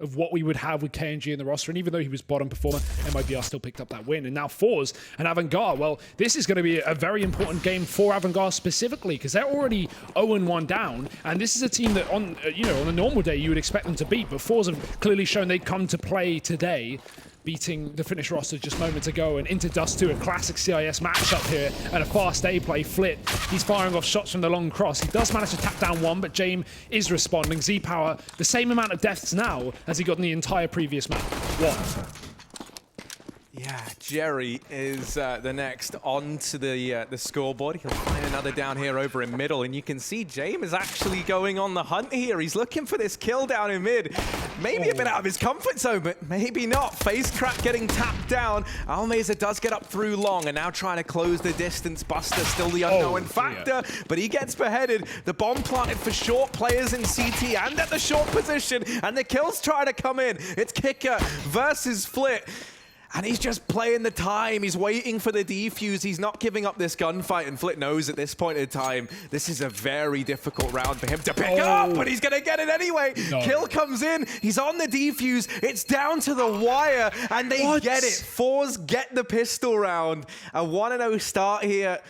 of what we would have with KNG in the roster. And even though he was bottom performer, MIBR still picked up that win. And now forZe and AVANGAR, well, this is going to be a very important game for AVANGAR specifically, because they're already 0-1 down. And this is a team that on a normal day you would expect them to beat, but forZe have clearly shown they'd come to play today, beating the Finnish roster just moments ago, and into Dust 2, a classic CIS matchup here, and a fast A play. Flit, he's firing off shots from the long cross. He does manage to tap down one, but James is responding. Z-Power, the same amount of deaths now as he got in the entire previous map. One. Yeah, Jerry is the next onto the scoreboard. He'll find another down here over in middle, and you can see James is actually going on the hunt here. He's looking for this kill down in mid. Maybe a bit out of his comfort zone, but maybe not. Face crack getting tapped down. Almeza does get up through long, and now trying to close the distance. Buster still the unknown factor, but he gets beheaded. The bomb planted for short players in CT and at the short position, and the kills try to come in. It's Kicker versus Flit. And he's just playing the time. He's waiting for the defuse. He's not giving up this gunfight. And Flit knows at this point in time, this is a very difficult round for him to pick up, but he's going to get it anyway. No. Kill comes in. He's on the defuse. It's down to the wire, and they get it. forZe get the pistol round. A 1-0 start here.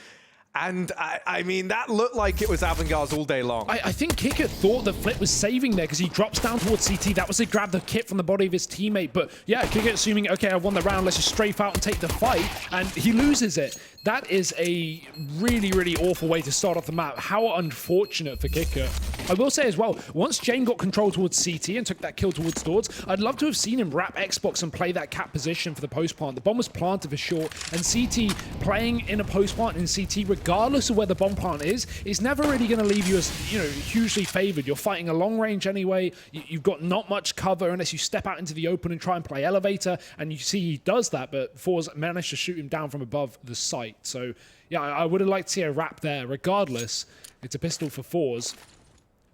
And I mean, that looked like it was AVANGAR's all day long. I think Kicker thought that Flit was saving there because he drops down towards CT. That was to grab the kit from the body of his teammate. But yeah, Kicker assuming, okay, I won the round, let's just strafe out and take the fight. And he loses it. That is a really, really awful way to start off the map. How unfortunate for Kicker. I will say as well, once Jane got control towards CT and took that kill towards Swords, I'd love to have seen him wrap Xbox and play that cap position for the post plant. The bomb was planted for sure, and CT playing in a post plant in CT, regardless of where the bomb plant is never really going to leave you as, hugely favored. You're fighting a long range anyway. You've got not much cover unless you step out into the open and try and play elevator, and you see he does that, but forZe managed to shoot him down from above the site. So yeah, I would have liked to see a wrap there. Regardless, it's a pistol for forZe.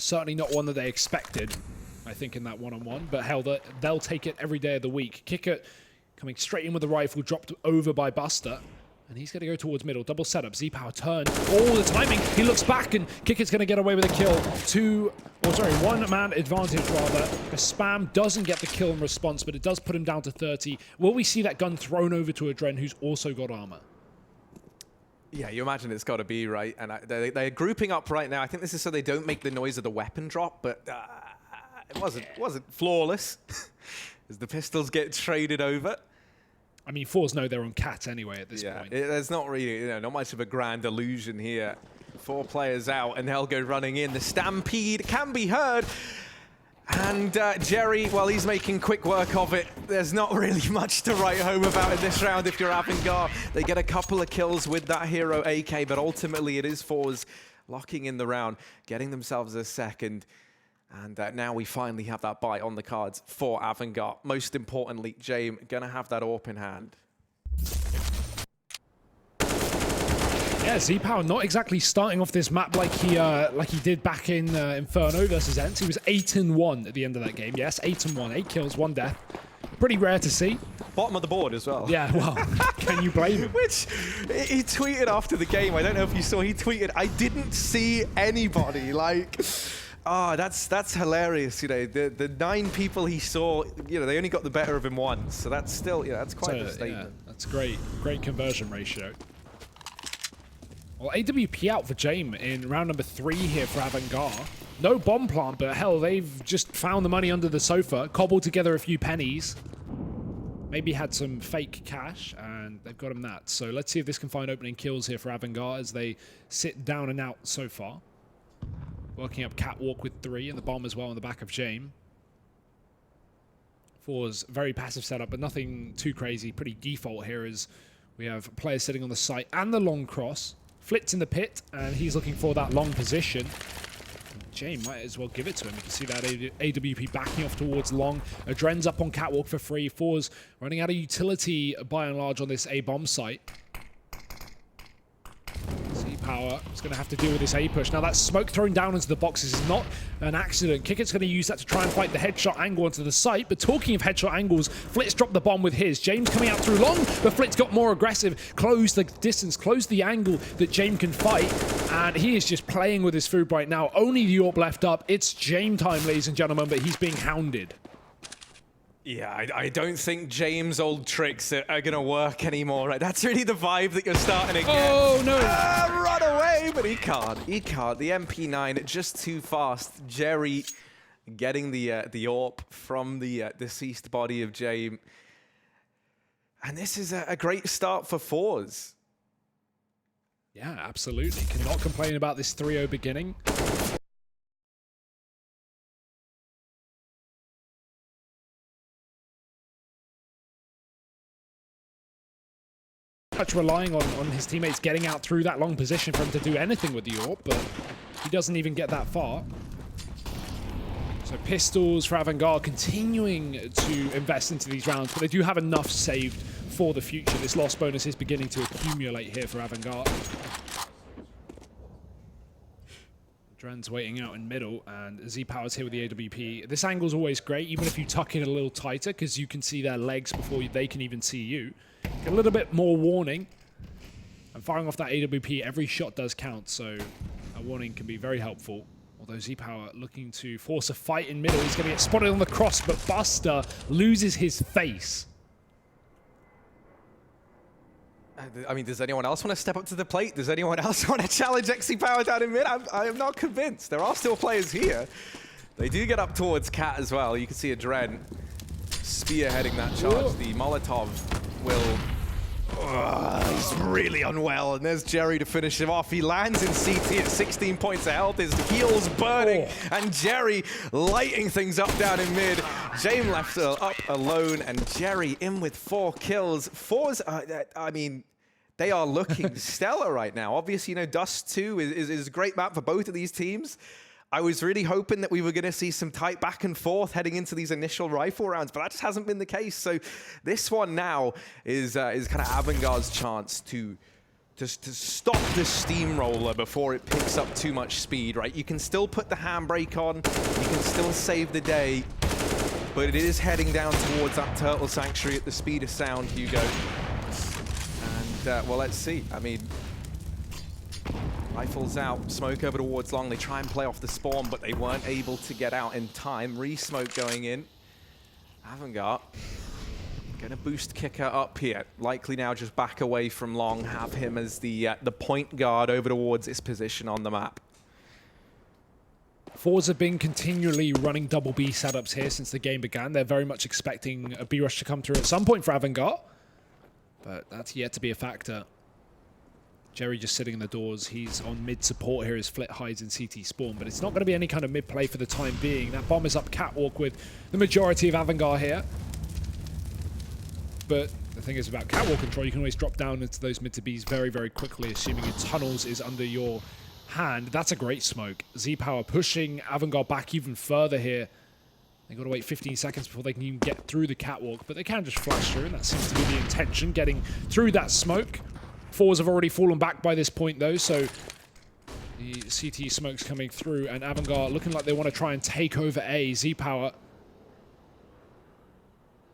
Certainly not one that they expected, I think, in that one-on-one, but hell, they'll take it every day of the week. Kicker coming straight in with the rifle, dropped over by Buster. And he's going to go towards middle. Double setup. Z-Power turn. Oh, the timing. He looks back, and Kicker's going to get away with a kill. One-man advantage, rather. The spam doesn't get the kill in response, but it does put him down to 30. Will we see that gun thrown over to Adren, who's also got armor? Yeah, you imagine it's got to be, right? And they're grouping up right now. I think this is so they don't make the noise of the weapon drop, but it wasn't flawless as the pistols get traded over. I mean, forZe know they're on cat anyway at this point. There's not really, not much of a grand illusion here. 4 players out, and they'll go running in. The stampede can be heard. And Jerry, well, he's making quick work of it. There's not really much to write home about in this round if you're AVANGAR. They get a couple of kills with that hero AK, but ultimately it is forZe locking in the round, getting themselves a second. And now we finally have that bite on the cards for AVANGAR. Most importantly, James gonna have that AWP in hand. Yeah, Z-Power not exactly starting off this map like he did back in Inferno versus Ents. He was 8-1 at the end of that game. Yes, 8-1, 8 kills, 1 death. Pretty rare to see. Bottom of the board as well. Yeah, well, can you blame him? Which he tweeted after the game. I don't know if you saw. He tweeted, "I didn't see anybody." Like. Oh, that's hilarious. The 9 people he saw, they only got the better of him once. So that's still, that's quite a statement. Yeah, that's great conversion ratio. Well, AWP out for James in round number 3 here for AVANGAR. No bomb plant, but hell, they've just found the money under the sofa, cobbled together a few pennies, maybe had some fake cash, and they've got him that. So let's see if this can find opening kills here for AVANGAR as they sit down and out so far. Working up catwalk with 3 and the bomb as well on the back of James. forZe very passive setup, but nothing too crazy. Pretty default here as we have players sitting on the site and the long cross. Flit's in the pit, and he's looking for that long position. James might as well give it to him. You can see that AWP backing off towards long. Adren's up on catwalk for free. forZe running out of utility by and large on this A-bomb site. Z-Power is going to have to deal with this A-push. Now that smoke thrown down into the boxes is not an accident. Kicker's going to use that to try and fight the headshot angle onto the site. But talking of headshot angles, Flit's dropped the bomb with his. James coming out through long, but Flit's got more aggressive. Closed the distance, closed the angle that James can fight. And he is just playing with his food right now. Only the AWP left up. It's James time, ladies and gentlemen, but he's being hounded. Yeah, I don't think James' old tricks are going to work anymore. Right? That's really the vibe that you're starting to get. Oh, no. Run away, but he can't. He can't. The MP9 just too fast. Jerry getting the AWP from the deceased body of James. And this is a great start for forZe. Yeah, absolutely. Cannot complain about this 3-0 beginning. Much relying on his teammates getting out through that long position for him to do anything with the AWP, but he doesn't even get that far. So pistols for AVANGAR continuing to invest into these rounds, but they do have enough saved for the future. This loss bonus is beginning to accumulate here for AVANGAR. Dren's waiting out in middle, and Z-Power's here with the AWP. This angle's always great, even if you tuck in a little tighter, because you can see their legs before they can even see you. Get a little bit more warning. And firing off that AWP, every shot does count, so a warning can be very helpful. Although Z-Power looking to force a fight in middle. He's going to get spotted on the cross, but Buster loses his face. I mean, does anyone else want to step up to the plate? Does anyone else want to challenge XC-Power down in mid? I am not convinced. There are still players here. They do get up towards Cat as well. You can see a Dren spearheading that charge. The Molotov will... he's really unwell, and there's Jerry to finish him off. He lands in CT at 16 points of health. His heel's burning, and Jerry lighting things up down in mid. James left up alone, and Jerry in with 4 kills. forZe, I mean, they are looking stellar right now. Obviously, you know, Dust 2 is a great map for both of these teams. I was really hoping that we were going to see some tight back and forth heading into these initial rifle rounds, but that just hasn't been the case. So this one now is kind of AVANGAR's chance to stop the steamroller before it picks up too much speed, right? You can still put the handbrake on, you can still save the day, but it is heading down towards that Turtle Sanctuary at the speed of sound, Hugo. And, well, let's see. I mean... Rifles out, smoke over towards long. They try and play off the spawn, but they weren't able to get out in time. Re-smoke going in. AVANGAR gonna boost Kicker up here. Likely now just back away from long, have him as the point guard over towards his position on the map. forZe have been continually running double B setups here since the game began. They're very much expecting a B rush to come through at some point for AVANGAR, but that's yet to be a factor. Jerry just sitting in the doors. He's on mid support here as Flit hides in CT spawn, but it's not going to be any kind of mid play for the time being. That bomb is up catwalk with the majority of AVANGAR here. But the thing is about catwalk control, you can always drop down into those mid to Bs very, very quickly, assuming your tunnels is under your hand. That's a great smoke. Z-Power pushing AVANGAR back even further here. They got to wait 15 seconds before they can even get through the catwalk, but they can just flash through, and that seems to be the intention, getting through that smoke. forZe have already fallen back by this point, though, so the CT smoke's coming through, and AVANGAR looking like they want to try and take over A. Z-Power.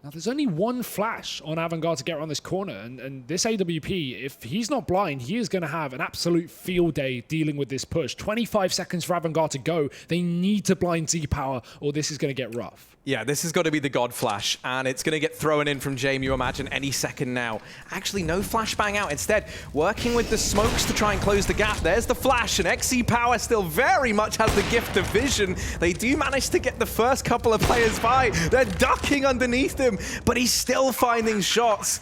Now, there's only one flash on AVANGAR to get around this corner, and this AWP, if he's not blind, he is going to have an absolute field day dealing with this push. 25 seconds for AVANGAR to go. They need to blind Z-Power, or this is going to get rough. Yeah, this has got to be the God Flash, and it's going to get thrown in from James, you imagine, any second now. Actually, no flashbang out. Instead, working with the smokes to try and close the gap. There's the flash, and XC-Power still very much has the gift of vision. They do manage to get the first couple of players by. They're ducking underneath him, but he's still finding shots.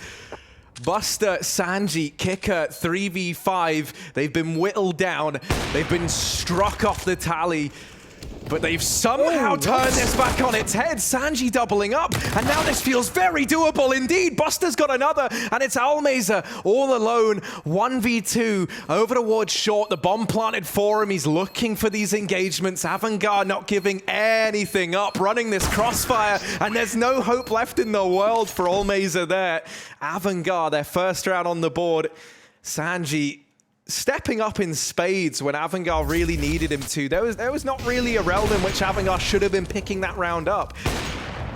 Buster, Sanji, Kicker, 3v5. They've been whittled down. They've been struck off the tally. But they've somehow turned this back on its head. Sanji doubling up, and now this feels very doable indeed. Buster's got another, and it's Almeza all alone. 1v2 over towards short. The bomb planted for him. He's looking for these engagements. AVANGAR not giving anything up, running this crossfire, and there's no hope left in the world for Almeza there. AVANGAR, their first round on the board. Sanji stepping up in spades when AVANGAR really needed him to. There was not really a realm in which AVANGAR should have been picking that round up.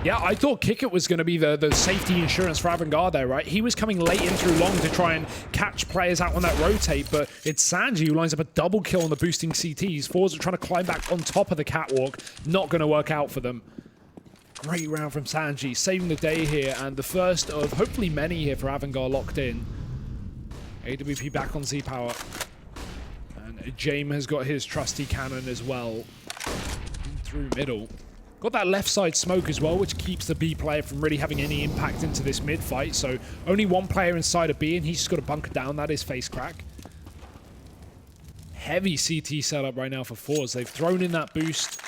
Yeah, I thought Kickit was going to be the safety insurance for AVANGAR there, right? He was coming late in through long to try and catch players out on that rotate, but it's Sanji who lines up a double kill on the boosting CTs. forZe are trying to climb back on top of the catwalk. Not going to work out for them. Great round from Sanji, saving the day here, and the first of hopefully many here for AVANGAR locked in. AWP back on Z-Power. And James has got his trusty cannon as well. Through middle. Got that left side smoke as well, which keeps the B player from really having any impact into this mid fight. So only one player inside of B, and he's just got to bunker down. That is face crack. Heavy CT setup right now for forZe. They've thrown in that boost.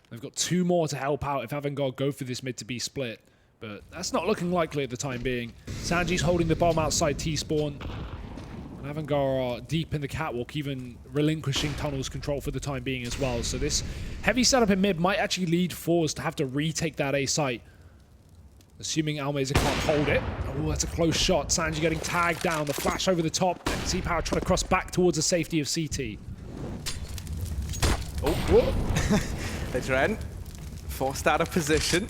They've got 2 more to help out if AVANGAR go for this mid to B split. But that's not looking likely at the time being. Sanji's holding the bomb outside T-spawn. And AVANGAR are deep in the catwalk, even relinquishing tunnels control for the time being as well. So this heavy setup in mid might actually lead forZe to have to retake that A site. Assuming Almeza can't hold it. Oh, that's a close shot. Sanji getting tagged down. The flash over the top. Z-Power trying to cross back towards the safety of CT. Oh, whoa. The Dren forced out of position.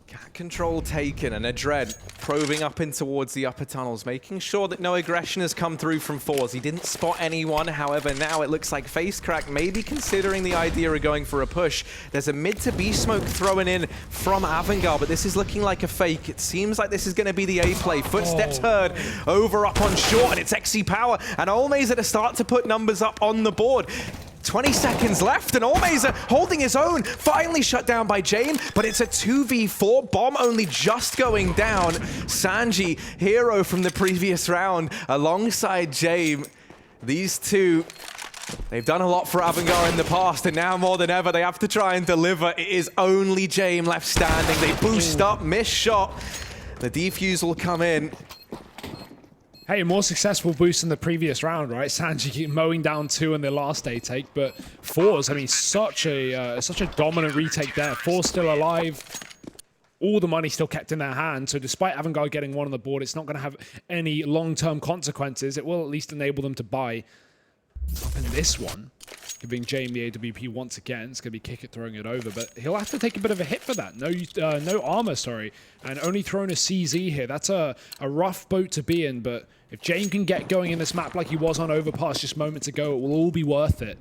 Cat control taken, and a Dren probing up in towards the upper tunnels, making sure that no aggression has come through from forZe. He didn't spot anyone, however, now it looks like face crack may be considering the idea of going for a push. There's a mid to B smoke thrown in from AVANGAR, but this is looking like a fake. It seems like this is going to be the A play. Footsteps heard over up on short, and it's XZ-Power, and Almeza to start to put numbers up on the board. 20 seconds left, and Almeza holding his own, finally shut down by Jame, but it's a 2v4, bomb only just going down. Sanji, hero from the previous round, alongside Jame. These two, they've done a lot for AVANGAR in the past, and now more than ever, they have to try and deliver. It is only Jame left standing. They boost up, miss shot. The defuse will come in. Hey, more successful boost in the previous round, right? Sanji mowing down 2 in their last A take, but forZe, I mean, such a dominant retake there. forZe still alive. All the money still kept in their hand, so despite AVANGAR getting 1 on the board, it's not going to have any long-term consequences. It will at least enable them to buy up in this one. Giving Jame the AWP once again. It's going to be kick it, throwing it over, but he'll have to take a bit of a hit for that. No armor, sorry, and only throwing a CZ here. That's a rough boat to be in, but if Jame can get going in this map like he was on Overpass just moments ago, it will all be worth it.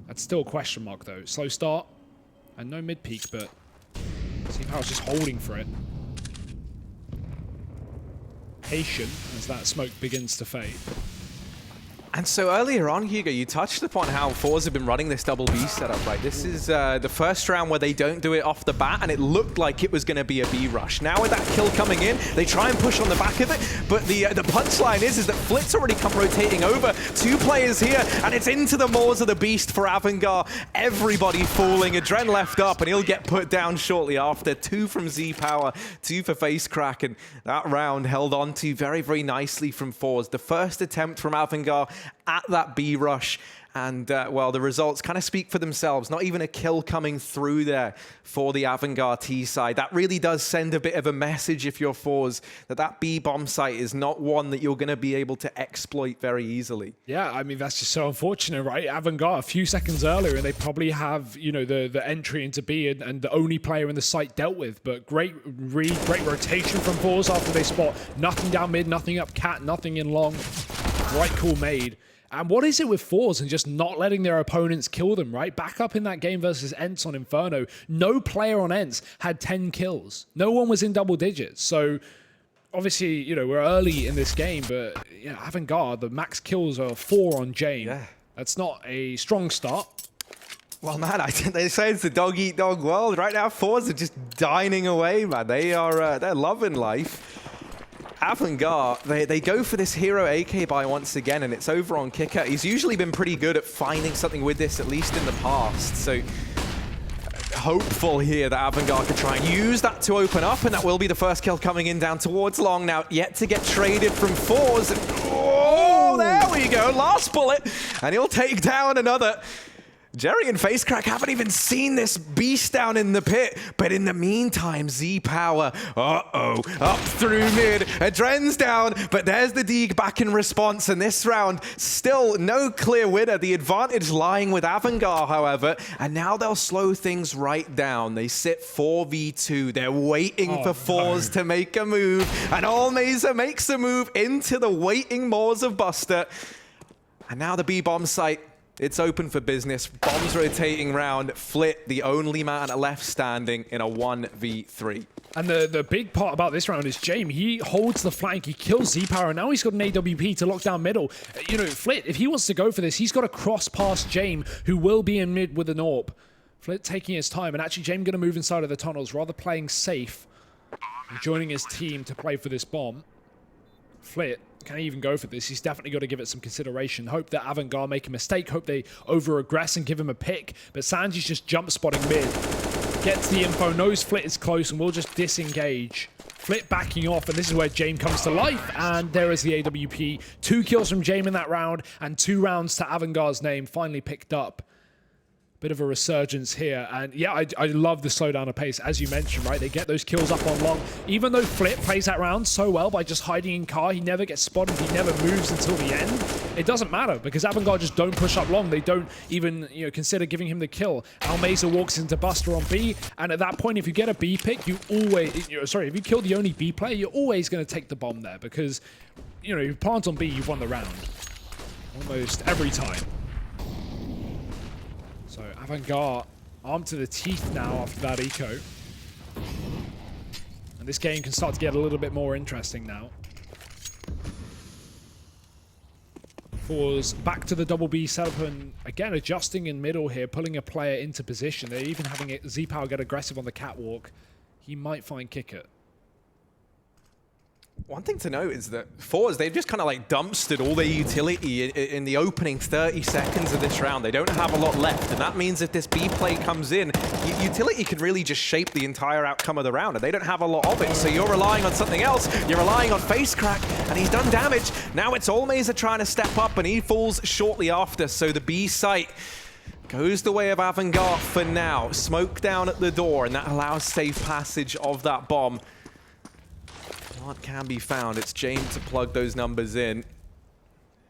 That's still a question mark, though. Slow start, and no mid-peak, but Z-Power's just holding for it. Patient as that smoke begins to fade. And so earlier on, Hugo, you touched upon how forZe have been running this double B setup, right? This is the first round where they don't do it off the bat, and it looked like it was going to be a B rush. Now with that kill coming in, they try and push on the back of it, but the punchline is that Flit's already come rotating over. 2 players here, and it's into the maws of the beast for AVANGAR. Everybody falling. Adren left up, and he'll get put down shortly after. 2 from Z-Power, 2 for face crack, and that round held on to very, very nicely from forZe. The first attempt from AVANGAR at that B rush, and well, the results kind of speak for themselves. Not even a kill coming through there for the AVANGAR T side. That really does send a bit of a message if you're forZe, that B bomb site is not one that you're going to be able to exploit very easily. Yeah, I mean, that's just so unfortunate, right? AVANGAR a few seconds earlier, and they probably have, you know, the entry into B and the only player in the site dealt with. But great read, great rotation from forZe after they spot nothing down mid, nothing up cat, nothing in long. Right call made. And what is it with forZe and just not letting their opponents kill them, right? Back up in that game versus Ents on Inferno, no player on Ents had 10 kills. No one was in double digits. So obviously, you know, we're early in this game, but you know, AVANGAR, the max kills are 4 on Jame. Yeah. That's not a strong start. Well, man, they say it's the dog-eat-dog world. Right now, forZe are just dining away, man. They are, they're loving life. AVANGAR, they go for this hero AK buy once again, and it's over on Kicker. He's usually been pretty good at finding something with this, at least in the past. So hopeful here that AVANGAR can try and use that to open up, and that will be the first kill coming in down towards long. Now, yet to get traded from forZe. Oh, there we go. Last bullet, and he'll take down another. Jerry and FaceCrack haven't even seen this beast down in the pit, but in the meantime, Z-Power, up through mid, Adren's down, but there's the Deeg back in response, and this round, still no clear winner, the advantage lying with AVANGAR, however, and now they'll slow things right down. They sit 4v2, they're waiting for forZe to make a move, and Almeza makes a move into the waiting maws of Buster, and now the B-bomb site It's open for business. Bombs rotating round. Flit, the only man left standing in a 1v3. And the big part about this round is James. He holds the flank, he kills Z-Power, and now he's got an AWP to lock down middle. You know, Flit, if he wants to go for this, he's got to cross past James, who will be in mid with an AWP. Flit taking his time, and actually James going to move inside of the tunnels, rather playing safe, and joining his team to play for this bomb. Flit, can he even go for this? He's definitely got to give it some consideration. Hope that AVANGAR make a mistake, hope they over-aggress and give him a pick, but Sanji's just jump spotting mid. Gets the info, knows Flit is close, and will just disengage. Flit backing off, and this is where James comes to life, and there is the AWP. 2 kills from James in that round, and 2 rounds to AVANGAR's name, finally picked up. Bit of a resurgence here, and yeah, I love the slowdown of pace, as you mentioned, right? They get those kills up on long. Even though Flit plays that round so well by just hiding in car, he never gets spotted, he never moves until the end. It doesn't matter, because AVANGAR just don't push up long. They don't even, you know, consider giving him the kill. Almeza walks into Buster on B, and at that point, if you get a B pick, you always, sorry, if you kill the only B player, you're always going to take the bomb there, because, you know, if you plant on B, you've won the round. Almost every time. So AVANGAR armed to the teeth now after that eco. And this game can start to get a little bit more interesting now. forZe back to the double B setup and again adjusting in middle here, pulling a player into position. They're even having Z-Power get aggressive on the catwalk. He might find Kicker. One thing to note is that forZe, they've just kind of like dumpstered all their utility in the opening 30 seconds of this round. They don't have a lot left, and that means if this B play comes in, utility can really just shape the entire outcome of the round, and they don't have a lot of it, so you're relying on something else. You're relying on Face Crack, and he's done damage. Now it's Almeza trying to step up, and he falls shortly after, so the B site goes the way of AVANGAR for now. Smoke down at the door, and that allows safe passage of that bomb. What can be found? It's James to plug those numbers in.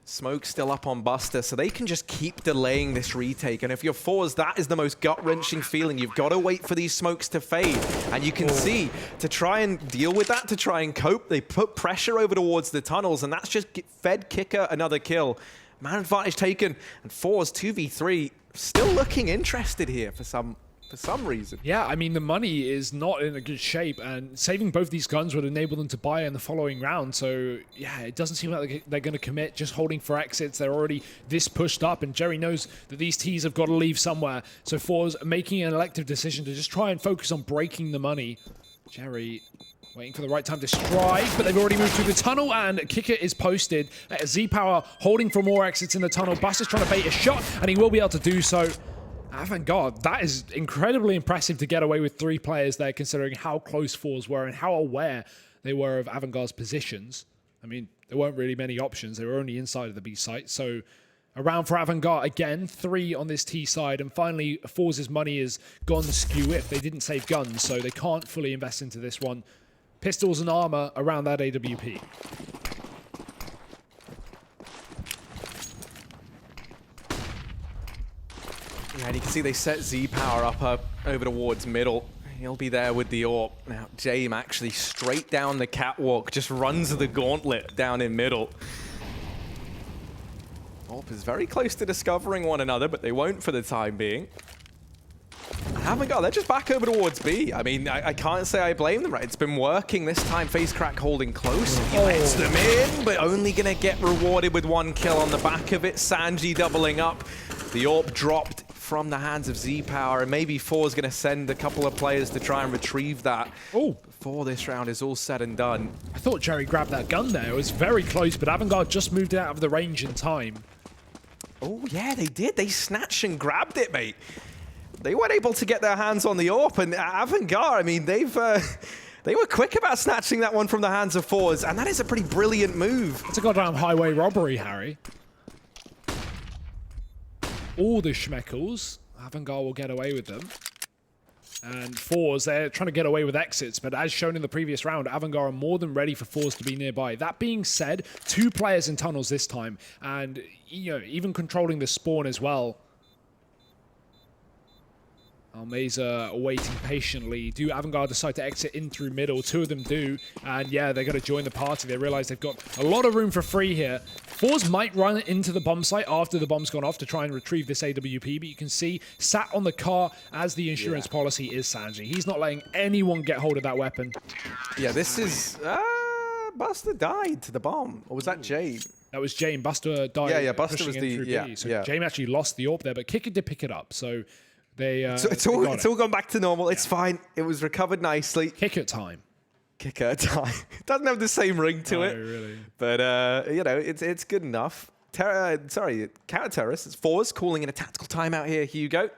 Smoke still up on Buster, so they can just keep delaying this retake. And if you're forZe, that is the most gut-wrenching feeling. You've got to wait for these smokes to fade. And you can see, to try and deal with that, to try and cope, they put pressure over towards the tunnels, and that's just fed Kicker another kill. Man advantage taken, and forZe 2v3 still looking interested here for some reason. Yeah, I mean, the money is not in a good shape, and saving both these guns would enable them to buy in the following round. So, yeah, it doesn't seem like they're going to commit, just holding for exits. They're already this pushed up, and Jerry knows that these Ts have got to leave somewhere. So forZe making an elective decision to just try and focus on breaking the money. Jerry waiting for the right time to strike, but they've already moved through the tunnel, and Kicker is posted. Z-Power holding for more exits in the tunnel. Buster's trying to bait a shot, and he will be able to do so. AVANGAR, that is incredibly impressive to get away with 3 players there, considering how close forZe were and how aware they were of AVANGAR's positions. I mean, there weren't really many options. They were only inside of the B site. So, a round for AVANGAR again, 3 on this T side. And finally, forZe's money is gone skew if they didn't save guns, so they can't fully invest into this one. Pistols and armor around that AWP. Yeah, and you can see they set Z-Power up over towards middle. He'll be there with the AWP. Now, James actually straight down the catwalk, just runs the gauntlet down in middle. AWP is very close to discovering one another, but they won't for the time being. AVANGAR, they're just back over towards B. I mean, I can't say I blame them, right? It's been working this time. Face Crack holding close. He lets them in, but only going to get rewarded with 1 kill on the back of it. Sanji doubling up. The AWP dropped from the hands of Z-Power, and maybe forZe going to send a couple of players to try and retrieve that before this round is all said and done. I thought Jerry grabbed that gun there. It was very close, but AVANGAR just moved it out of the range in time. Oh, yeah, they did. They snatched and grabbed it, mate. They weren't able to get their hands on the AWP, and AVANGAR, I mean, they were quick about snatching that one from the hands of forZe, and that is a pretty brilliant move. It's a goddamn highway robbery, Harry. All the schmeckles, AVANGAR will get away with them. And forZe, they're trying to get away with exits, but as shown in the previous round, AVANGAR are more than ready for forZe to be nearby. That being said, 2 players in tunnels this time, and you know, even controlling the spawn as well. Almeza waiting patiently. Do AVANGAR decide to exit in through middle? Two of them do. And yeah, they're going to join the party. They realize they've got a lot of room for free here. forZe might run into the bomb site after the bomb's gone off to try and retrieve this AWP. But you can see, sat on the car as the insurance policy is sanji. He's not letting anyone get hold of that weapon. Yeah, this is... Buster died to the bomb. Or was that Jame? That was Jame. Buster died. Yeah, Buster was the... B. So Jame actually lost the AWP there, but Kicker did pick it up. So... it's all gone back to normal. It's fine. It was recovered nicely. Kicker time. Kicker time. It doesn't have the same ring to it. Really. But, you know, it's good enough. Counter-terrorists. It's forZe calling in a tactical timeout here, Hugo.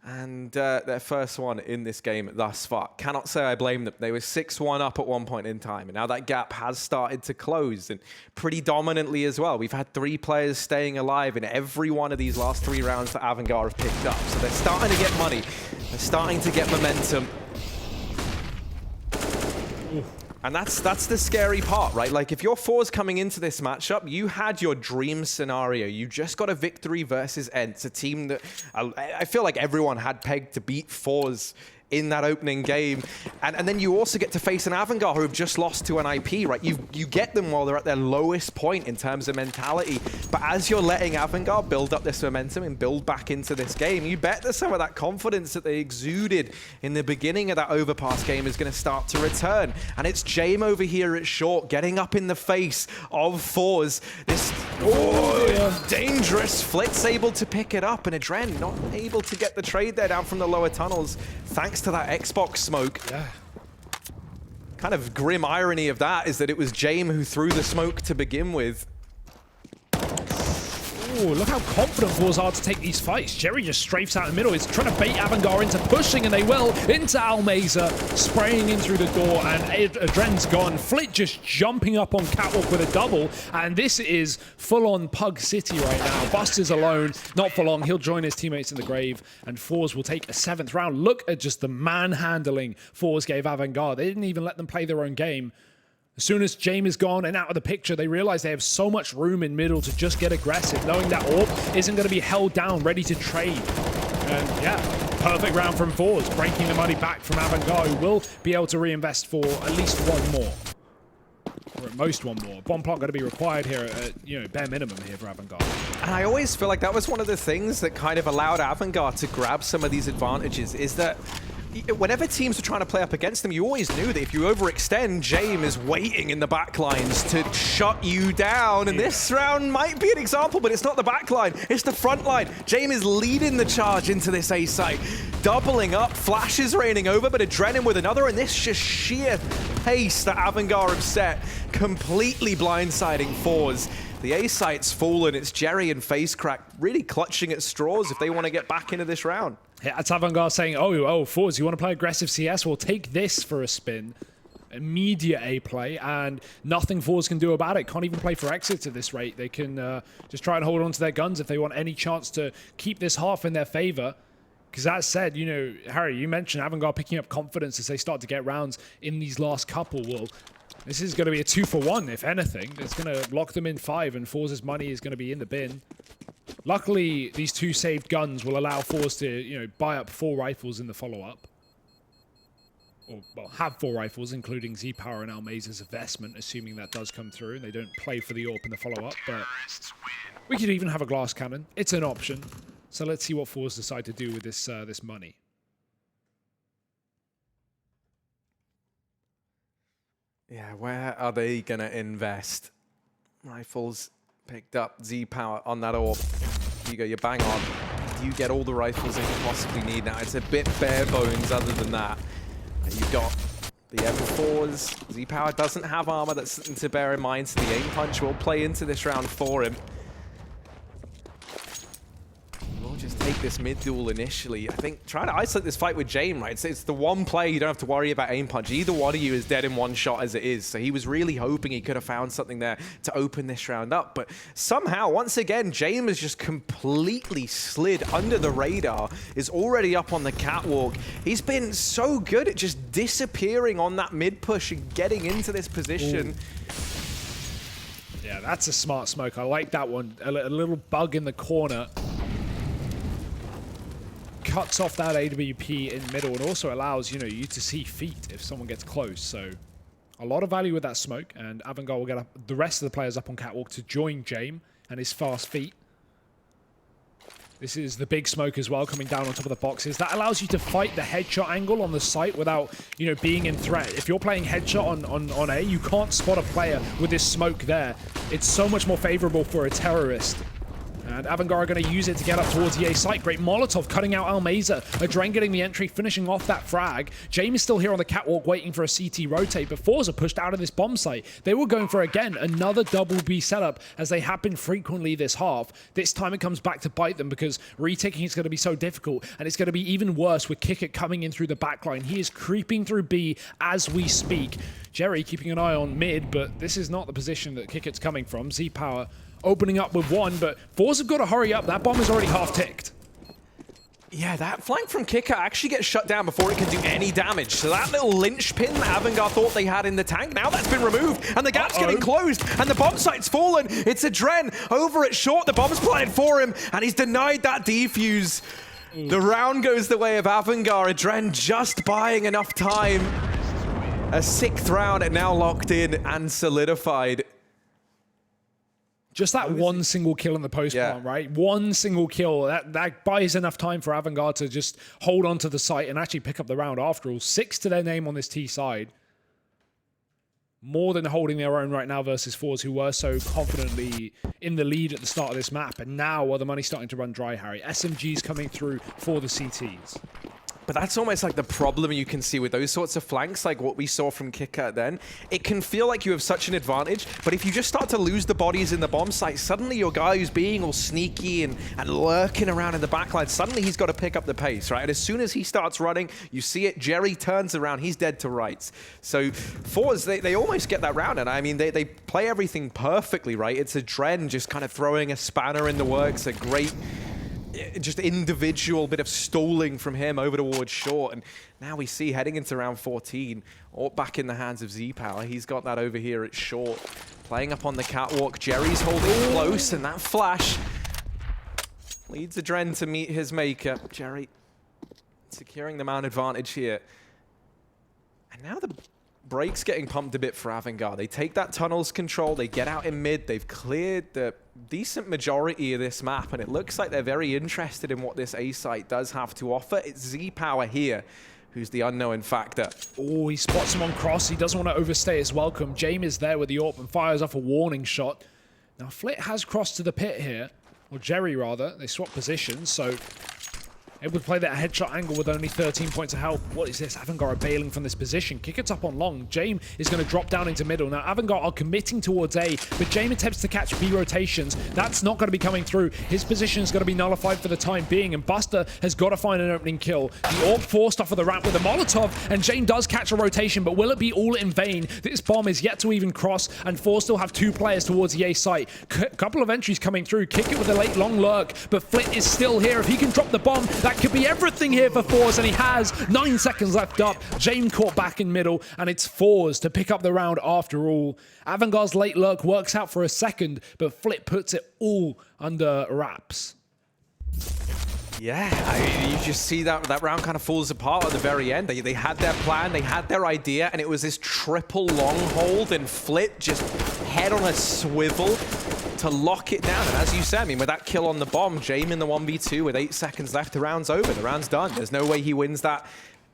And their first one in this game thus far. Cannot say I blame them. They were 6-1 up at one point in time. And now that gap has started to close. And pretty dominantly as well. We've had 3 players staying alive in every one of these last 3 rounds that AVANGAR have picked up. So they're starting to get money. They're starting to get momentum. Ooh. And that's the scary part, right? Like, if you're forZe coming into this matchup, you had your dream scenario. You just got a victory versus ENCE, a team that I feel like everyone had pegged to beat forZe in that opening game. And then you also get to face an AVANGAR who have just lost to an IP, right? You get them while they're at their lowest point in terms of mentality. But as you're letting AVANGAR build up this momentum and build back into this game, you bet that some of that confidence that they exuded in the beginning of that overpass game is going to start to return. And it's Jame over here at short, getting up in the face of forZe. This dangerous. Flit's able to pick it up, and Adren not able to get the trade there down from the lower tunnels, thanks to that Xbox smoke. Yeah. Kind of grim irony of that is that it was Jame who threw the smoke to begin with. Ooh, look how confident forZe are to take these fights. Jerry just strafes out in the middle. He's trying to bait AVANGAR into pushing, and they will, into Almeza, spraying in through the door, and Adren's gone. Flit just jumping up on Catwalk with a double, and this is full-on Pug City right now. Buster's alone, not for long. He'll join his teammates in the grave, and forZe will take a 7th round. Look at just the manhandling forZe gave AVANGAR. They didn't even let them play their own game. As soon as Jame is gone and out of the picture, they realize they have so much room in middle to just get aggressive, knowing that AWP isn't going to be held down, ready to trade. And yeah, perfect round from forZe, breaking the money back from AVANGAR, who will be able to reinvest for at least one more. Or at most one more. Bomb plot going to be required here at, you know, bare minimum here for AVANGAR. And I always feel like that was one of the things that kind of allowed AVANGAR to grab some of these advantages, is that whenever teams are trying to play up against them, you always knew that if you overextend, Jame is waiting in the backlines to shut you down. And this round might be an example, but it's not the backline, it's the front line. Jame is leading the charge into this A site, doubling up, flashes raining over, but Adrenaline with another, and this just sheer pace that AVANGAR have set, completely blindsiding forZe. The A site's fallen. It's Jerry and FaceCrack really clutching at straws if they want to get back into this round. Yeah, it's AVANGAR saying, oh, forZe, you want to play aggressive CS? Well, take this for a spin. Immediate A play, and nothing forZe can do about it. Can't even play for exits at this rate. They can just try and hold on to their guns if they want any chance to keep this half in their favor. Because that said, you know, Harry, you mentioned AVANGAR picking up confidence as they start to get rounds in these last couple. Well, this is going to be a 2-for-1, if anything. It's going to lock them in 5, and forZe's money is going to be in the bin. Luckily, these 2 saved guns will allow forZe to, you know, buy up 4 rifles in the follow-up. Or, well, have 4 rifles, including Z-Power and Almeza's investment, assuming that does come through, and they don't play for the AWP in the follow-up. But we could even have a glass cannon. It's an option. So let's see what forZe decide to do with this this money. Yeah, where are they going to invest? Rifles picked up, Z-Power on that AWP. Hugo, you're bang on. You get all the rifles that you possibly need now. It's a bit bare bones other than that. And you've got the M4s. Z-Power doesn't have armor. That's something to bear in mind. So the aim punch will play into this round for him. We'll just take this mid duel initially. I think trying to isolate this fight with Jame, right? It's the one play you don't have to worry about aim punch. Either one of you is dead in one shot as it is. So he was really hoping he could have found something there to open this round up. But somehow, once again, Jame has just completely slid under the radar, is already up on the catwalk. He's been so good at just disappearing on that mid push and getting into this position. Ooh. Yeah, that's a smart smoke. I like that one. A little bug in the corner. cuts off that AWP in middle and also allows, you know, you to see feet if someone gets close. So a lot of value with that smoke, and AVANGAR will get the rest of the players up on catwalk to join Jame and his fast feet. This is the big smoke as well, coming down on top of the boxes. That allows you to fight the headshot angle on the site without, you know, being in threat. If you're playing headshot on A, you can't spot a player with this smoke there. It's so much more favorable for a terrorist. And AVANGAR are going to use it to get up towards the A site. Great Molotov cutting out Almeza. Adren getting the entry, finishing off that frag. Jame is still here on the catwalk waiting for a CT rotate, but forZe are pushed out of this bomb site. They were going for, again, another double B setup, as they have been frequently this half. This time it comes back to bite them, because retaking is going to be so difficult, and it's going to be even worse with Kickit coming in through the backline. He is creeping through B as we speak. Jerry keeping an eye on mid, but this is not the position that Kickit's coming from. Z-Power opening up with one, but forZe have got to hurry up. That bomb is already half ticked. Yeah, that flank from Kicker actually gets shut down before it can do any damage. So that little linchpin that AVANGAR thought they had in the tank, now that's been removed, and the gap's getting closed, and the bomb site's fallen. It's Adren over at short. The bomb's planted for him, and he's denied that defuse. The round goes the way of AVANGAR. Adren just buying enough time. A 6th round and now locked in and solidified. Just that one single kill in the post plant, right? One single kill. That buys enough time for AVANGAR to just hold on to the site and actually pick up the round after all. 6 to their name on this T side. More than holding their own right now versus forZe, who were so confidently in the lead at the start of this map. And now, the money's starting to run dry, Harry. SMGs coming through for the CTs. But that's almost like the problem you can see with those sorts of flanks, like what we saw from Kicker then. It can feel like you have such an advantage, but if you just start to lose the bodies in the bomb site, suddenly your guy who's being all sneaky and lurking around in the backline, suddenly he's got to pick up the pace, right? And as soon as he starts running, you see it, Jerry turns around, he's dead to rights. So forZe, they almost get that round, and I mean, they play everything perfectly, right? It's Adren just kind of throwing a spanner in the works, a great just individual bit of stalling from him over towards short, and now we see heading into round 14, all back in the hands of Z-Power. He's got that over here at short, playing up on the catwalk. Jerry's holding close, and that flash leads Adren to meet his maker. Jerry securing the man advantage here, and now the brakes getting pumped a bit for AVANGAR. They take that tunnels control, they get out in mid, they've cleared the decent majority of this map, and it looks like they're very interested in what this A site does have to offer. It's Z-Power here who's the unknown factor. Oh, he spots him on cross. He doesn't want to overstay his welcome. Jame is there with the AWP and fires off a warning shot. Now, Flit has crossed to the pit here, or Jerry rather. They swap positions, so able to play that headshot angle with only 13 points of help. What is this? AVANGAR are bailing from this position. Kick it up on long. Jame is going to drop down into middle. Now, AVANGAR are committing towards A, but Jame attempts to catch B rotations. That's not going to be coming through. His position is going to be nullified for the time being, and Buster has got to find an opening kill. The AWP forced off of the ramp with a Molotov, and Jame does catch a rotation, but will it be all in vain? This bomb is yet to even cross, and forZe still have 2 players towards the A site. Couple of entries coming through. Kick it with a late long lurk, but Flit is still here. If he can drop the bomb, that could be everything here for forZe, and he has 9 seconds left up. Jame caught back in middle, and it's forZe to pick up the round after all. AVANGAR's late lurk works out for a second, but Flit puts it all under wraps. Yeah, I mean, you just see that round kind of falls apart at the very end. They had their plan, they had their idea, and it was this triple long hold, and Flit just head on a swivel to lock it down. And as you said, I mean, with that kill on the bomb, Jame in the 1v2 with 8 seconds left, the round's over. The round's done. There's no way he wins that,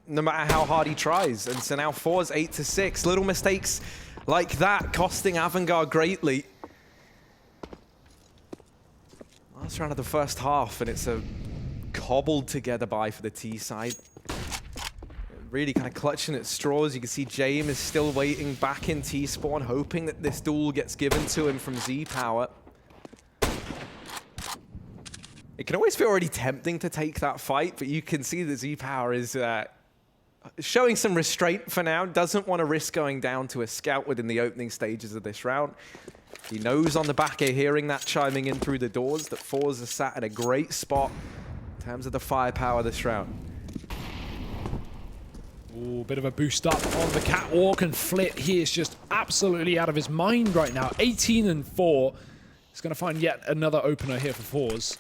no matter how hard he tries. And so now forZe 8-6. Little mistakes like that costing AVANGAR greatly. Last round of the first half, and it's a cobbled together buy for the T side. Really kind of clutching at straws. You can see Jame is still waiting back in T-spawn, hoping that this duel gets given to him from Z-Power. It can always feel already tempting to take that fight, but you can see that Z-Power is showing some restraint for now. Doesn't want to risk going down to a scout within the opening stages of this round. He knows on the back here, hearing that chiming in through the doors, that forZe is sat in a great spot in terms of the firepower this round. Ooh, bit of a boost up on the catwalk, and Flit, he is just absolutely out of his mind right now. 18-4. He's going to find yet another opener here for forZe.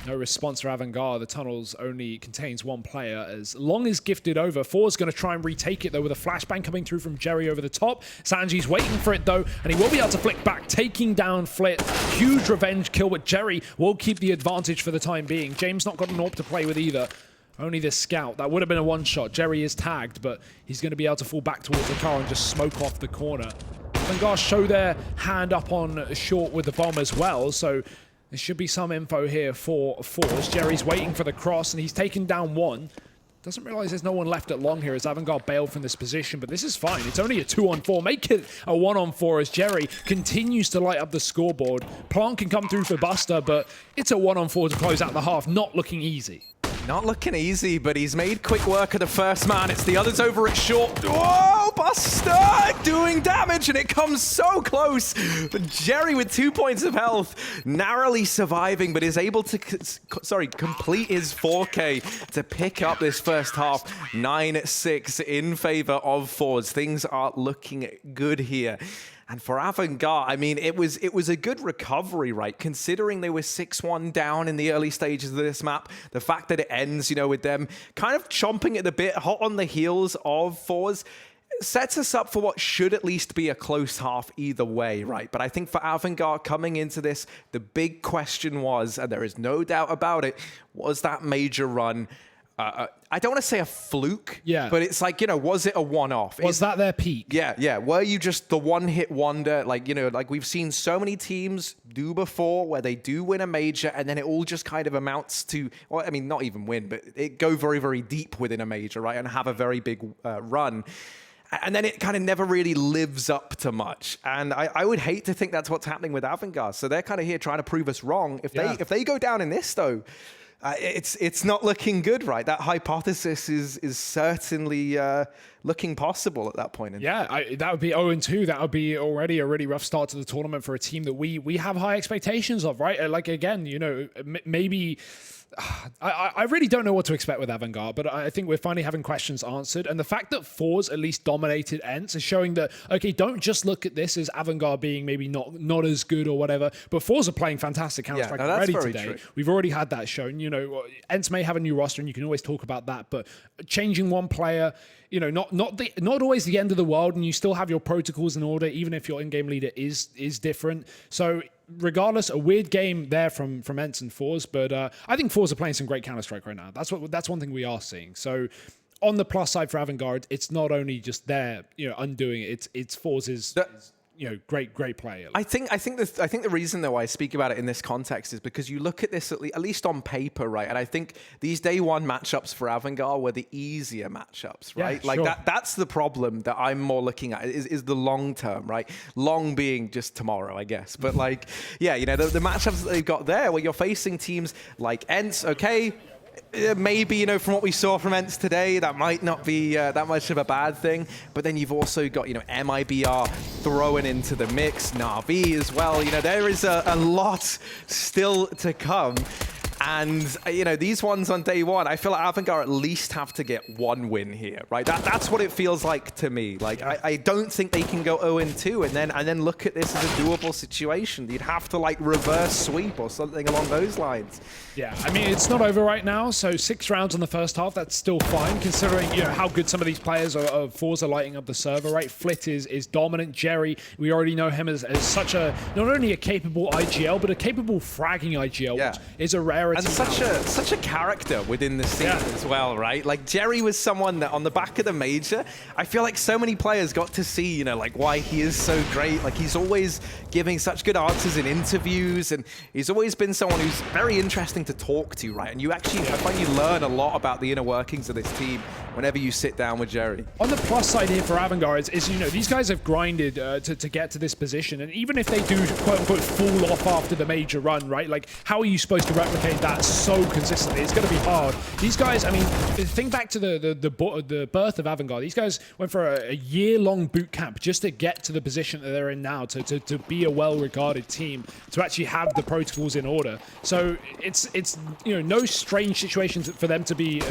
No response for AVANGAR. The tunnels only contains one player. As long as gifted over, forZe going to try and retake it, though, with a flashbang coming through from Jerry over the top. Sanji's waiting for it, though, and he will be able to flick back, taking down Flit. Huge revenge kill, but Jerry will keep the advantage for the time being. James not got an AWP to play with either. Only this scout. That would have been a one-shot. Jerry is tagged, but he's going to be able to fall back towards the car and just smoke off the corner. AVANGAR show their hand up on short with the bomb as well, so there should be some info here for forZe. Jerry's waiting for the cross, and he's taken down one. Doesn't realize there's no one left at long here as AVANGAR bailed from this position, but this is fine. It's only a 2-on-4. Make it a 1-on-4 as Jerry continues to light up the scoreboard. Plant can come through for Buster, but it's a 1-on-4 to close out the half. Not looking easy. Not looking easy, but he's made quick work of the first man. It's the others over at short. Whoa, Buster doing damage, and it comes so close. But Jerry with 2 points of health, narrowly surviving, but is able to, complete his 4K to pick up this first half. 9-6 in favor of forZe. Things are looking good here. And for AVANGAR, I mean, it was a good recovery, right? Considering they were 6-1 down in the early stages of this map, the fact that it ends, you know, with them kind of chomping at the bit, hot on the heels of forZe, sets us up for what should at least be a close half either way, right? But I think for AVANGAR coming into this, the big question was, and there is no doubt about it, was that major run I don't want to say a fluke, but it's like, you know, was it a one-off? Was that their peak? Yeah. Were you just the one-hit wonder? Like, you know, like we've seen so many teams do before where they do win a major and then it all just kind of amounts to, well, I mean, not even win, but it go very, very deep within a major, right? And have a very big run. And then it kind of never really lives up to much. And I would hate to think that's what's happening with AVANGAR. So they're kind of here trying to prove us wrong. If they go down in this, though, it's not looking good, right? That hypothesis is certainly looking possible at that point. That would be 0-2. That would be already a really rough start to the tournament for a team that we have high expectations of, right? Like, again, you know, maybe... I really don't know what to expect with AVANGAR, but I think we're finally having questions answered. And the fact that forZe at least dominated ENCE is showing that, okay, don't just look at this as AVANGAR being maybe not as good or whatever, but forZe are playing fantastic Counter-Strike already today. True. We've already had that shown. You know, ENCE may have a new roster and you can always talk about that, but changing one player, you know, not always the end of the world, and you still have your protocols in order, even if your in-game leader is different. So regardless, a weird game there from ENCE and forZe, but I think forZe are playing some great Counter-Strike right now. That's one thing we are seeing. So on the plus side for AVANGAR, it's not only just there, you know, undoing it. It's forZe's you know, great play. I think the reason though I speak about it in this context is because you look at this at least on paper, right? And I think these day one matchups for AVANGAR were the easier matchups, right? Yeah, like sure. that's the problem that I'm more looking at is the long term, right? Long being just tomorrow, I guess. But like, yeah, you know, the matchups that they've got there where you're facing teams like ENCE, okay. Maybe, you know, from what we saw from ENCE today, that might not be that much of a bad thing. But then you've also got, you know, MIBR thrown into the mix, Na'Vi as well. You know, there is a lot still to come. And, you know, these ones on day one, I feel like AVANGAR at least have to get one win here, right? That's what it feels like to me. Like, I don't think they can go 0-2 and then look at this as a doable situation. You'd have to, like, reverse sweep or something along those lines. Yeah, I mean, it's not over right now, so 6 rounds in the first half, that's still fine, considering, you know, how good some of these players of forZe are lighting up the server, right? Flit is dominant. Jerry, we already know him as such a, not only a capable IGL, but a capable fragging IGL, which is a rarity. And such a character within the scene as well, right? Like, Jerry was someone that on the back of the major, I feel like so many players got to see, you know, like why he is so great. Like, he's always giving such good answers in interviews, and he's always been someone who's very interesting to talk to, right? And you actually, I find you learn a lot about the inner workings of this team whenever you sit down with Jerry. On the plus side here for AVANGAR is, you know, these guys have grinded to get to this position, and even if they do quote-unquote fall off after the major run, right? Like, how are you supposed to replicate that so consistently? It's going to be hard. These guys, I mean, think back to the birth of AVANGAR. These guys went for a year-long boot camp just to get to the position that they're in now, to be a well-regarded team, to actually have the protocols in order. So it's you know, no strange situations for them to be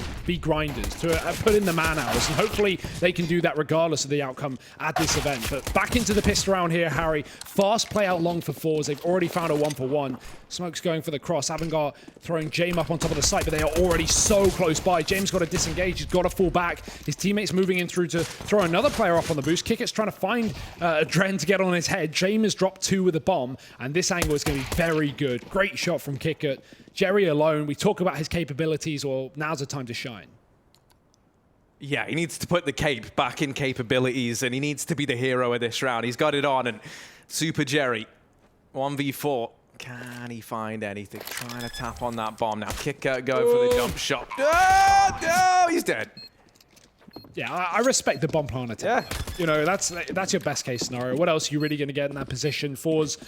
grinders, to put put in the man hours, and hopefully they can do that regardless of the outcome at this event. But back into the pistol round here, Harry. Fast play out long for forZe. They've already found a 1-for-1. Smoke's going for the cross. AVANGAR throwing James up on top of the site, but they are already so close by. James got to disengage. He's got to fall back. His teammates moving in through to throw another player up on the boost. Kikit's trying to find Dren to get on his head. James has dropped 2 with a bomb, and this angle is going to be very good. Great shot from Kikit. Jerry alone, we talk about his capabilities, well, now's the time to shine. Yeah, he needs to put the cape back in capabilities, and he needs to be the hero of this round. He's got it on, and Super Jerry, 1v4. Can he find anything? Trying to tap on that bomb. Now Kicker going for the jump shot. Oh, no, he's dead. Yeah, I respect the bomb planter. Yeah. You know, that's your best case scenario. What else are you really going to get in that position? forZe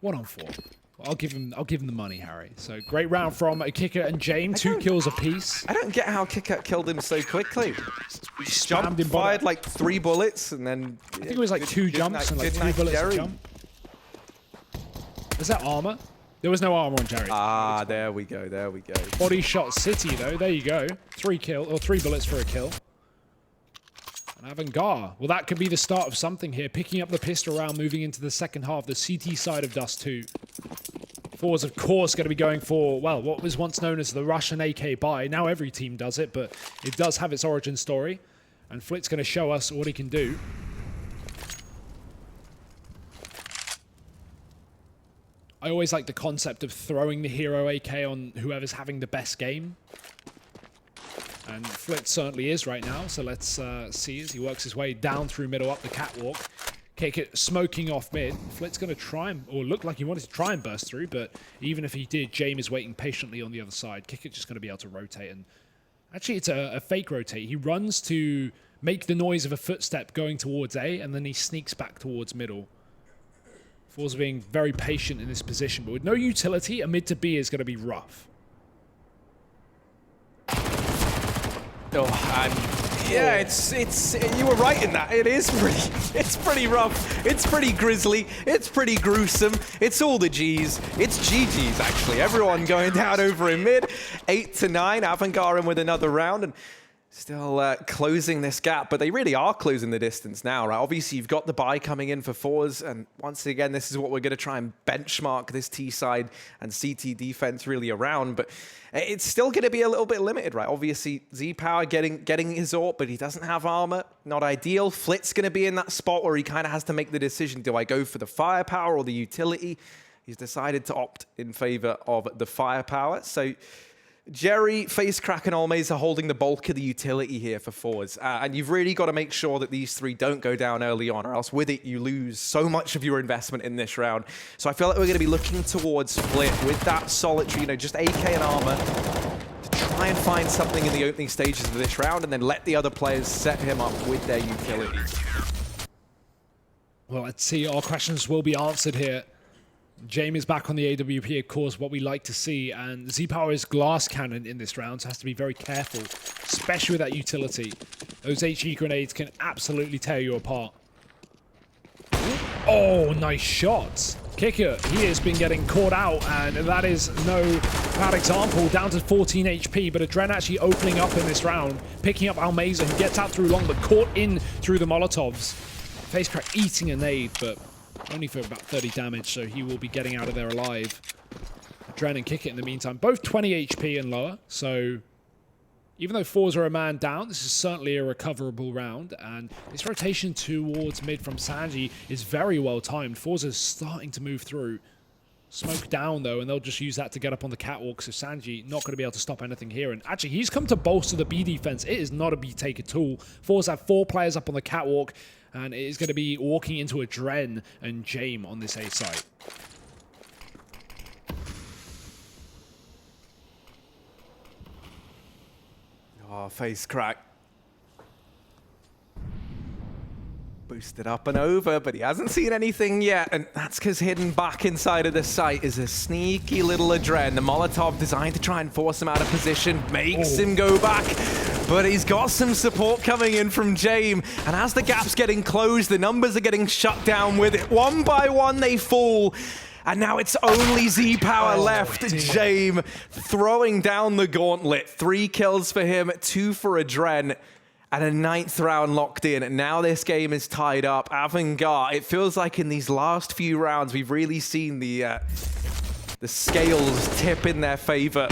1-on-4. I'll give him the money, Harry. So great round from Kicker and James, 2 kills apiece. I don't get how Kicker killed him so quickly. He jumped him, fired like 3 bullets, and then I think it was like 2 jumps and like 3 bullets a jump. Was that armor? There was no armor on Jerry. Ah, there we go. There we go. Body shot City though. There you go. 3 bullets for a kill. And AVANGAR. Well, that could be the start of something here. Picking up the pistol round, moving into the second half. The CT side of Dust 2. forZe, of course, going to be going for, well, what was once known as the Russian AK buy. Now every team does it, but it does have its origin story. And Flit's going to show us what he can do. I always like the concept of throwing the hero AK on whoever's having the best game. And Flit certainly is right now, so let's see as he works his way down through middle up the catwalk. Kick it smoking off mid. Flit's going to try and, or look like he wanted to try and burst through, but even if he did, James is waiting patiently on the other side. Kick it just going to be able to rotate, and actually it's a fake rotate. He runs to make the noise of a footstep going towards A, and then he sneaks back towards middle. forZe being very patient in this position, but with no utility, a mid to B is going to be rough. Oh, and yeah, it's you were right in that. It's pretty rough. It's pretty grisly. It's pretty gruesome. It's all the G's. It's GG's actually. Everyone going down over in mid. 8-9. AVANGAR in with another round, and still closing this gap, but they really are closing the distance now, right? Obviously, you've got the buy coming in for forZe, and once again, this is what we're going to try and benchmark this T-side and CT defense really around, but it's still going to be a little bit limited, right? Obviously, Z-Power getting his AWP, but he doesn't have armor. Not ideal. Flit's going to be in that spot where he kind of has to make the decision, do I go for the firepower or the utility? He's decided to opt in favor of the firepower, so Jerry, FaceCrack, and Almaze are holding the bulk of the utility here for forZe. And you've really got to make sure that these 3 don't go down early on, or else with it, you lose so much of your investment in this round. So I feel like we're going to be looking towards Flit with that solitary, you know, just AK and armor to try and find something in the opening stages of this round, and then let the other players set him up with their utility. Well, let's see. Our questions will be answered here. James is back on the AWP, of course, what we like to see, and Z-Power is glass cannon in this round, so has to be very careful, especially with that utility. Those HE grenades can absolutely tear you apart. Oh, nice shots. Kicker, he has been getting caught out, and that is no bad example. Down to 14 HP, but Adren actually opening up in this round, picking up Almaza, who gets out through long, but caught in through the Molotovs. FaceCrack eating a nade, but only for about 30 damage, so he will be getting out of there alive. Dren and Kick It in the meantime, both 20 HP and lower, so even though forZe are a man down, this is certainly a recoverable round, and this rotation towards mid from Sanji is very well timed. forZe is starting to move through. Smoke down, though, and they'll just use that to get up on the catwalk, so Sanji not going to be able to stop anything here. And actually, he's come to bolster the B defense. It is not a B take at all. forZe have 4 players up on the catwalk, and it is going to be walking into a Dren and Jame on this A site. Oh, FaceCrack. Boosted up and over, but he hasn't seen anything yet, and that's because hidden back inside of the site is a sneaky little Adren. The Molotov designed to try and force him out of position, makes him go back, but he's got some support coming in from Jame, and as the gap's getting closed, the numbers are getting shut down with it. One by one, they fall. And now it's only Z-Power left. dear. Jame throwing down the gauntlet. 3 kills for him, 2 for Adren. And a 9th round locked in. And now this game is tied up. AVANGAR, it feels like in these last few rounds, we've really seen the scales tip in their favor.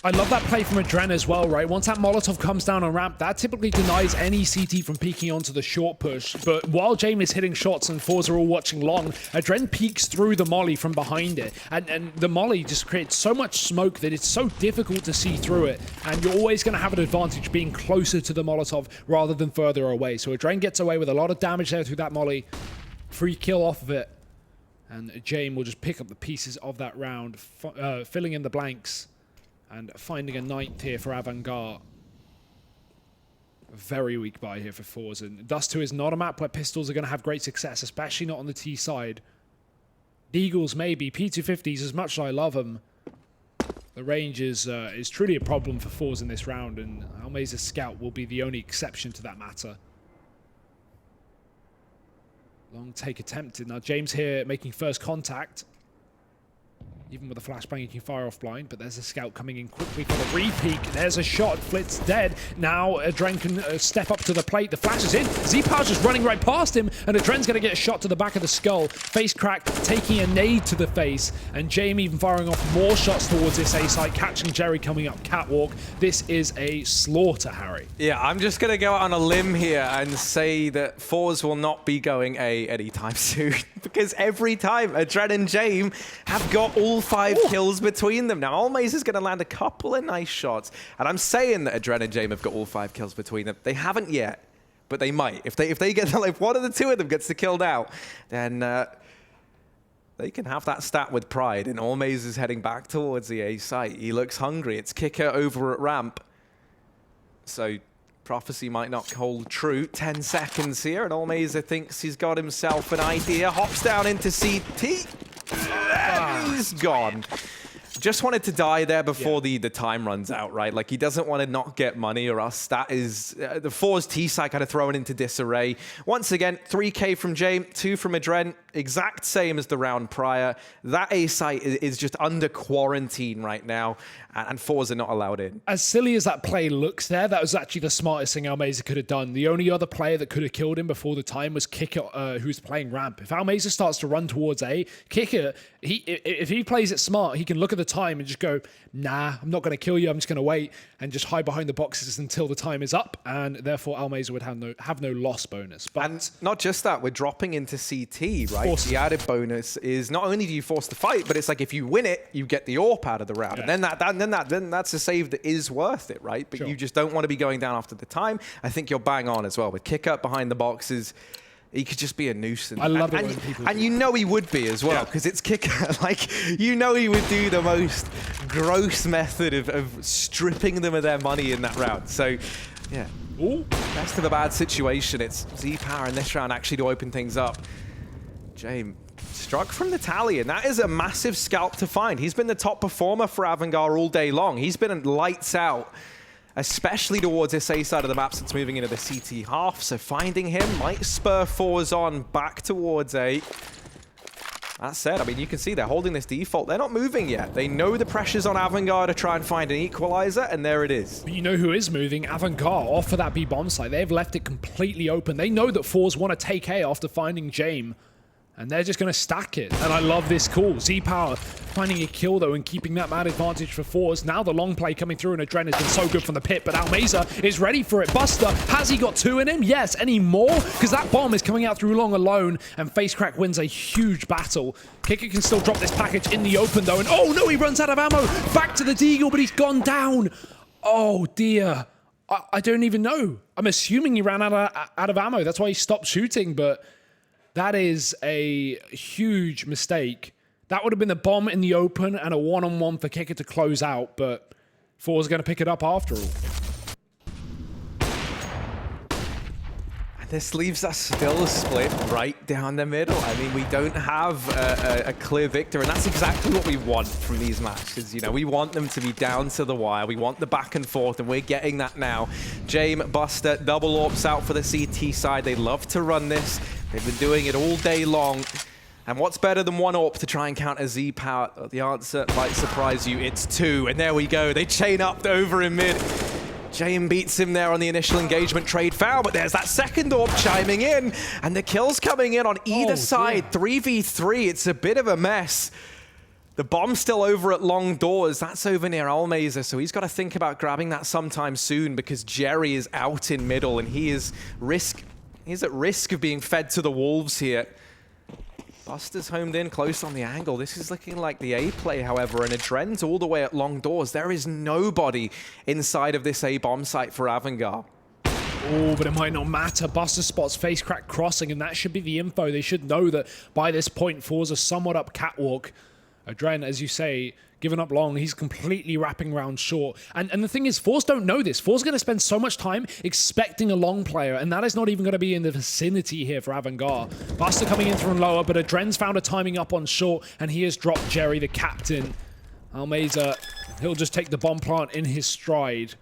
I love that play from Adren as well, right? Once that Molotov comes down on ramp, that typically denies any CT from peeking onto the short push. But while Jame is hitting shots and forZe are all watching long, Adren peeks through the molly from behind it. And the molly just creates so much smoke that it's so difficult to see through it. And you're always going to have an advantage being closer to the Molotov rather than further away. So Adren gets away with a lot of damage there through that molly. Free kill off of it. And Jame will just pick up the pieces of that round, filling in the blanks. And finding a 9th here for AVANGAR. A very weak buy here for forZe. And Dust 2 is not a map where pistols are going to have great success, especially not on the T side. Deagles maybe, P250s, as much as I love them, the range is truly a problem for forZe in this round, and Almeza's scout will be the only exception to that matter. Long take attempted. Now James here making first contact. Even with a flashbang, you can fire off blind, but there's a scout coming in quickly for the re-peek. There's a shot. Flit's dead. Now Adren can step up to the plate. The flash is in. Z-Power's just running right past him, and Adren's going to get a shot to the back of the skull. Face crack, taking a nade to the face, and Jame even firing off more shots towards this A site, catching Jerry coming up catwalk. This is a slaughter, Harry. Yeah, I'm just going to go out on a limb here and say that forZe will not be going A anytime soon, because every time Adren and Jame have got all 5 kills between them. Now, Almaz is going to land a couple of nice shots, and I'm saying that Adren and Jame have got all 5 kills between them. They haven't yet, but they might. If they get, if one of the 2 of them gets the kill now, then they can have that stat with pride. And Almaz is heading back towards the A site. He looks hungry. It's kicker over at ramp, so prophecy might not hold true. 10 seconds here, and Almaz thinks he's got himself an idea. Hops down into CT. And he's gone. Just wanted to die there before the time runs out, right? Like, he doesn't want to not get money, or else that is the forZe T side kind of thrown into disarray. Once again, 3K from Jame, 2 from Adren, exact same as the round prior. That A site is just under quarantine right now, and forZe are not allowed in. As silly as that play looks there, that was actually the smartest thing Almeza could have done. The only other player that could have killed him before the time was Kicker, who's playing ramp. If Almeza starts to run towards A, Kicker, if he plays it smart, he can look at the time and just go, nah, I'm not going to kill you, I'm just going to wait and just hide behind the boxes until the time is up, and therefore Almeza would have no loss bonus. But and not just that, we're dropping into CT, right? The added bonus is not only do you force the fight, but it's like if you win it, you get the AWP out of the round, and then that's a save that is worth it, right? But you just don't want to be going down after the time. I think you're bang on as well with kick up behind the boxes. He could just be a nuisance. I love it when people do. And you know he would be as well, because it's kicker. Like, you know he would do the most gross method of stripping them of their money in that round. So, yeah. Ooh. Best of a bad situation. It's Z-Power in this round actually to open things up. Jame struck from the tally, and that is a massive scalp to find. He's been the top performer for AVANGAR all day long. He's been lights out, especially towards this A side of the map since moving into the CT half. So finding him might spur forZe on back towards A. That said, I mean, you can see they're holding this default. They're not moving yet. They know the pressure's on AVANGAR to try and find an equalizer, and there it is. But you know who is moving? AVANGAR off for that B-bomb site. They've left it completely open. They know that forZe want to take A after finding Jame, and they're just going to stack it. And I love this call. Z-Power finding a kill, though, and keeping that mad advantage for forZe. Now the long play coming through, and Adren has been so good from the pit, but Almeza is ready for it. Buster, has he got 2 in him? Yes. Any more? Because that bomb is coming out through long alone, and FaceCrack wins a huge battle. Kicker can still drop this package in the open, though, and oh no, he runs out of ammo. Back to the Deagle, but he's gone down. Oh dear. I don't even know. I'm assuming he ran out of ammo. That's why he stopped shooting, but that is a huge mistake. That would have been the bomb in the open and a one-on-one for Kicker to close out, but forZe going to pick it up after all. And this leaves us still split right down the middle. I mean, we don't have a clear victor, and that's exactly what we want from these matches. You know, we want them to be down to the wire. We want the back and forth, and we're getting that now. Jame, Buster, double AWPs out for the CT side. They love to run this. They've been doing it all day long. And what's better than one AWP to try and counter Z power? The answer might surprise you. It's two. And there we go. They chain up over in mid. Jame beats him there on the initial engagement trade foul, but there's that second AWP chiming in, and the kills coming in on either side. 3v3. It's a bit of a mess. The bomb's still over at long doors. That's over near Almazer, so he's got to think about grabbing that sometime soon because Jerry is out in middle, and he's at risk of being fed to the wolves here. Buster's homed in close on the angle. This is looking like the A play, however, and Adren's all the way at long doors. There is nobody inside of this A bomb site for AVANGAR. Oh, but it might not matter. Buster spots face crack crossing, and that should be the info. They should know that by this point, forZe are somewhat up catwalk. Adren, as you say, given up long, he's completely wrapping around short. And the thing is, forZe don't know this. forZe going to spend so much time expecting a long player, and that is not even going to be in the vicinity here for AVANGAR. Buster coming in from lower, but Adren's found a timing up on short, and he has dropped Jerry, the captain. Almazer, he'll just take the bomb plant in his stride.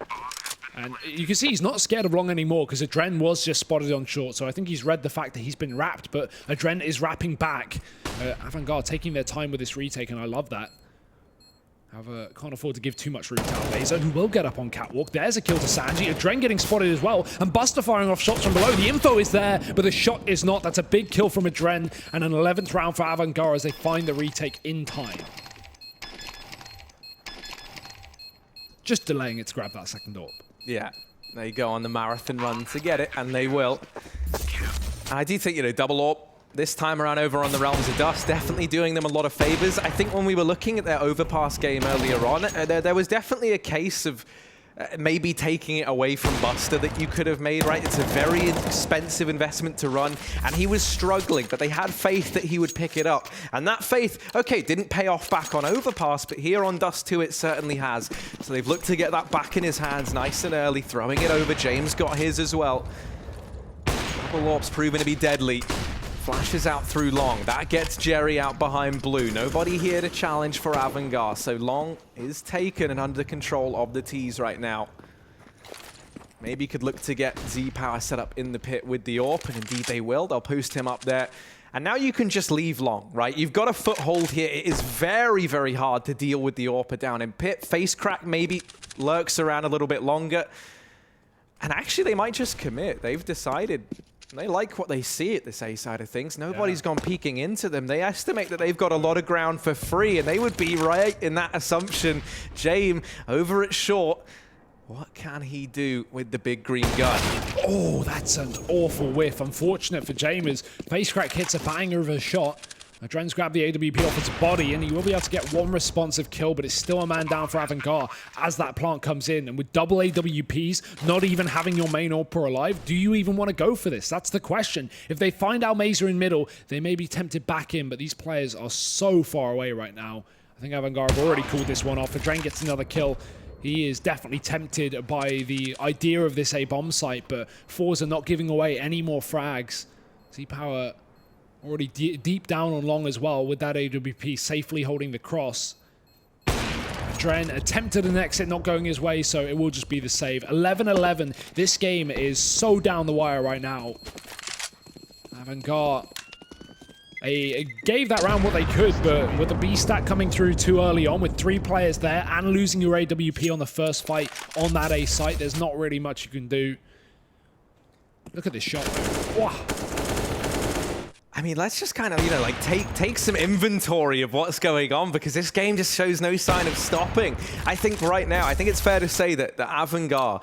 And you can see he's not scared of long anymore because Adren was just spotted on short. So I think he's read the fact that he's been wrapped, but Adren is wrapping back. AVANGAR taking their time with this retake, and I love that. However, can't afford to give too much room to Almazer, who will get up on catwalk. There's a kill to Sanji. Adren getting spotted as well, and Buster firing off shots from below. The info is there, but the shot is not. That's a big kill from Adren, and an 11th round for AVANGAR as they find the retake in time. Just delaying it to grab that second AWP. Yeah, they go on the marathon run to get it, and they will. And I do think, you know, double AWP this time around over on the Realms of Dust, definitely doing them a lot of favors. I think when we were looking at their overpass game earlier on, there was definitely a case of maybe taking it away from Buster that you could have made, right? It's a very expensive investment to run, and he was struggling, but they had faith that he would pick it up. And that faith, okay, didn't pay off back on Overpass, but here on Dust 2 it certainly has. So they've looked to get that back in his hands nice and early, throwing it over. James got his as well. Double AWP's proven to be deadly. Flashes out through long. That gets Jerry out behind blue. Nobody here to challenge for AVANGAR. So long is taken and under control of the T's right now. Maybe could look to get Z Power set up in the pit with the AWP, and indeed they will. They'll post him up there. And now you can just leave long, right? You've got a foothold here. It is very, very hard to deal with the AWP down in pit. Face crack maybe lurks around a little bit longer. And actually they might just commit. They've decided they like what they see at this A side of things. Nobody's gone peeking into them. They estimate that they've got a lot of ground for free, and they would be right in that assumption. Jame over at short. What can he do with the big green gun? Oh, that's an awful whiff. Unfortunate for James. Face crack hits a banger of a shot. Adren's grabbed the AWP off his body, and he will be able to get one responsive kill, but it's still a man down for AVANGAR as that plant comes in. And with double AWPs, not even having your main AWP alive, do you even want to go for this? That's the question. If they find Almazer in middle, they may be tempted back in, but these players are so far away right now. I think AVANGAR have already called this one off. Adren gets another kill. He is definitely tempted by the idea of this A-bomb site, but forZe are not giving away any more frags. Z-Power already deep down on long as well with that AWP safely holding the cross. Adren attempted an exit, not going his way, so it will just be the save. 11-11. This game is so down the wire right now. AVANGAR gave that round what they could, but with the B stack coming through too early on with 3 players there and losing your AWP on the first fight on that A site, there's not really much you can do. Look at this shot. Wow. I mean, let's just kind of, you know, like take some inventory of what's going on, because this game just shows no sign of stopping. I think right now, I think it's fair to say that the AVANGAR,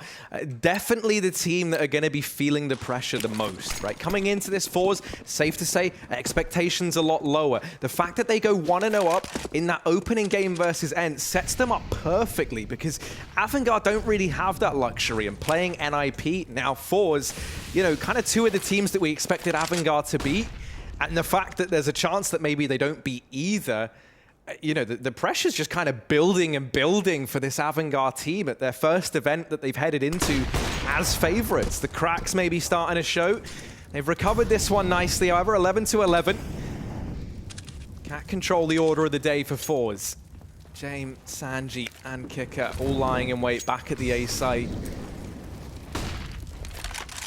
definitely the team that are going to be feeling the pressure the most, right? Coming into this forZe, safe to say, expectations a lot lower. The fact that they go 1-0 up in that opening game versus Ent sets them up perfectly, because AVANGAR don't really have that luxury, and playing NIP, now forZe, you know, kind of 2 of the teams that we expected AVANGAR to beat. And the fact that there's a chance that maybe they don't beat either, you know, the pressure's just kind of building and building for this AVANGAR team at their first event that they've headed into as favorites. The cracks may be starting to show. They've recovered this one nicely, however, 11-11. Can't control the order of the day for forZe. Jame, Sanji, and Kicker all lying in wait back at the A site.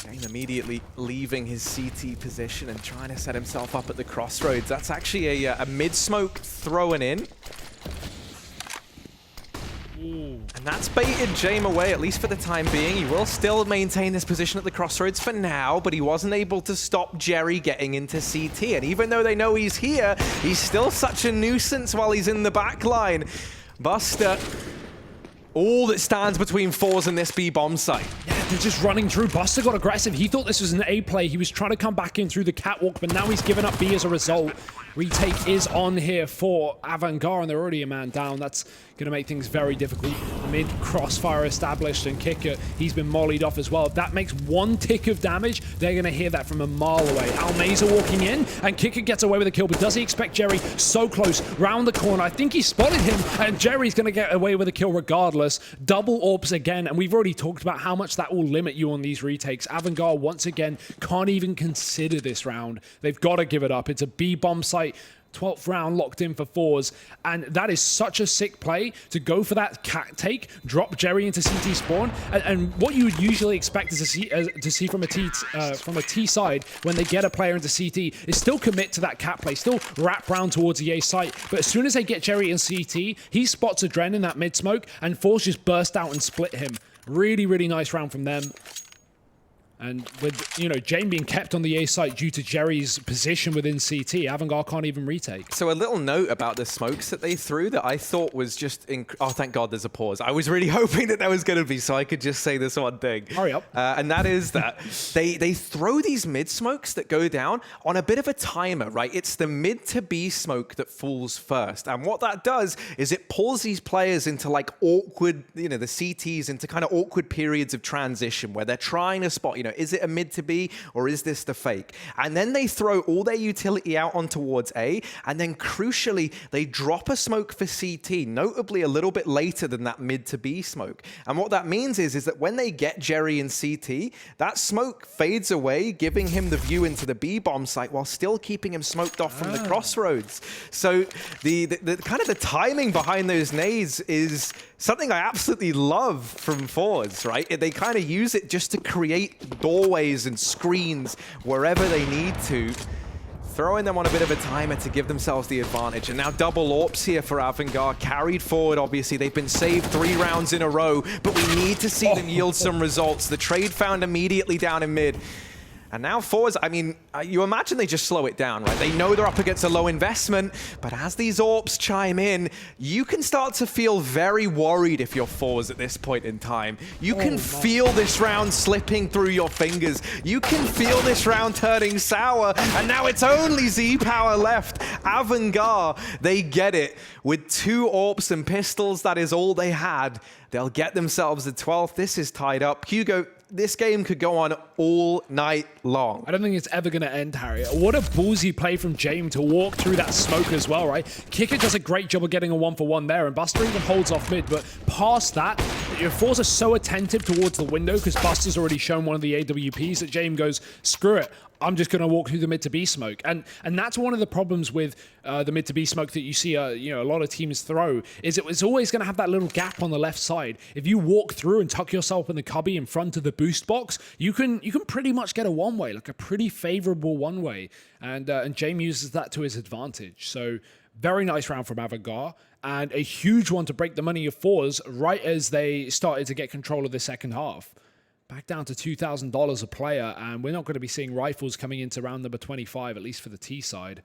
Jame immediately leaving his CT position and trying to set himself up at the crossroads. That's actually a mid-smoke thrown in. And that's baited Jame away, at least for the time being. He will still maintain his position at the crossroads for now, but he wasn't able to stop Jerry getting into CT. And even though they know he's here, he's still such a nuisance while he's in the back line. Buster, all that stands between forZe and this B-bomb site. Yeah, they're just running through. Buster got aggressive. He thought this was an A play. He was trying to come back in through the catwalk, but now he's given up B as a result. Retake is on here for AVANGAR, and they're already a man down. That's going to make things very difficult. Mid crossfire established, and Kicker, he's been mollied off as well. If that makes one tick of damage, they're going to hear that from a mile away. Almeza walking in, and Kicker gets away with a kill, but does he expect Jerry so close, round the corner? I think he spotted him, and Jerry's going to get away with a kill regardless. Double orbs again, and we've already talked about how much that will limit you on these retakes. AVANGAR, once again, can't even consider this round. They've got to give it up. It's a B-bomb site. 12th round locked in for forZe, and that is such a sick play to go for that cat take, drop Jerry into CT spawn, and what you would usually expect to see from a T side when they get a player into CT is still commit to that cat play, still wrap round towards the A site. But as soon as they get Jerry in CT, he spots a Dren in that mid smoke, and forZe just burst out and split him. Really, really nice round from them. And with, you know, Jame being kept on the A site due to Jerry's position within CT, AVANGAR can't even retake. So a little note about the smokes that they threw that I thought was just... oh, thank God there's a pause. I was really hoping that there was going to be, so I could just say this one thing. Hurry up. And that is that they throw these mid smokes that go down on a bit of a timer, right? It's the mid to B smoke that falls first. And what that does is it pulls these players into like awkward, you know, the CTs into kind of awkward periods of transition where they're trying to spot, you know, is it a mid to B or is this the fake? And then they throw all their utility out on towards A, and then crucially, they drop a smoke for CT, notably a little bit later than that mid to B smoke. And what that means is that when they get Jerry in CT, that smoke fades away, giving him the view into the B-bomb site while still keeping him smoked off from the crossroads. So the kind of the timing behind those nades is something I absolutely love from forZe, right? They kind of use it just to create doorways and screens wherever they need to, throwing them on a bit of a timer to give themselves the advantage. And now double AWPs here for AVANGAR, carried forward, obviously. They've been saved 3 rounds in a row, but we need to see them yield some results. The trade found immediately down in mid. And now forZe, I mean, you imagine they just slow it down, right? They know they're up against a low investment, but as these AWPs chime in, you can start to feel very worried if you're forZe at this point in time. You can feel this round slipping through your fingers. You can feel this round turning sour, and now it's only Z-Power left. AVANGAR, they get it. With 2 AWPs and pistols, that is all they had. They'll get themselves the 12th. This is tied up. Hugo, this game could go on all night long. I don't think it's ever going to end, Harriet. What a ballsy play from Jame to walk through that smoke as well, right? Kicker does a great job of getting a 1-for-1 there, and Buster even holds off mid, but past that, your forZe are so attentive towards the window because Buster's already shown one of the AWPs that Jame goes, screw it. I'm just going to walk through the mid to B smoke, and that's one of the problems with the mid to B smoke that you see, you know, a lot of teams throw. Is it's always going to have that little gap on the left side. If you walk through and tuck yourself in the cubby in front of the boost box, you can pretty much get a one-way, like a pretty favorable one-way, and Jame uses that to his advantage. So very nice round from AVANGAR, and a huge one to break the money of forZe right as they started to get control of the second half. Back down to $2,000 a player, and we're not going to be seeing rifles coming into round number 25, at least for the T side.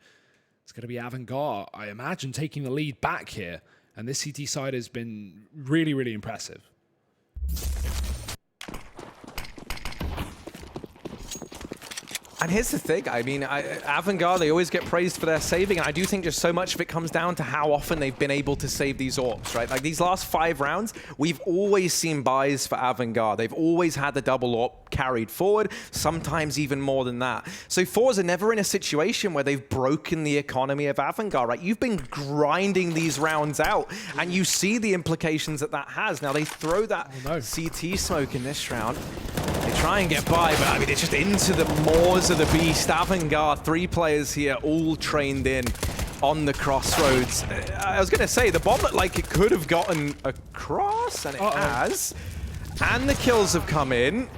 It's going to be AVANGAR, I imagine, taking the lead back here. And this CT side has been really, really impressive. And here's the thing, I mean, AVANGAR, they always get praised for their saving, and I do think just so much of it comes down to how often they've been able to save these AWPs, right? Like these last 5 rounds, we've always seen buys for AVANGAR. They've always had the double AWP carried forward, sometimes even more than that. So forZe are never in a situation where they've broken the economy of AVANGAR, right? You've been grinding these rounds out, and you see the implications that that has. Now they throw that CT smoke in this round. They try and get by, but I mean, it's just into the maws of the beast. AVANGAR, 3 players here, all trained in on the crossroads. I was going to say, the bomb looked like it could have gotten across, and it has. And the kills have come in.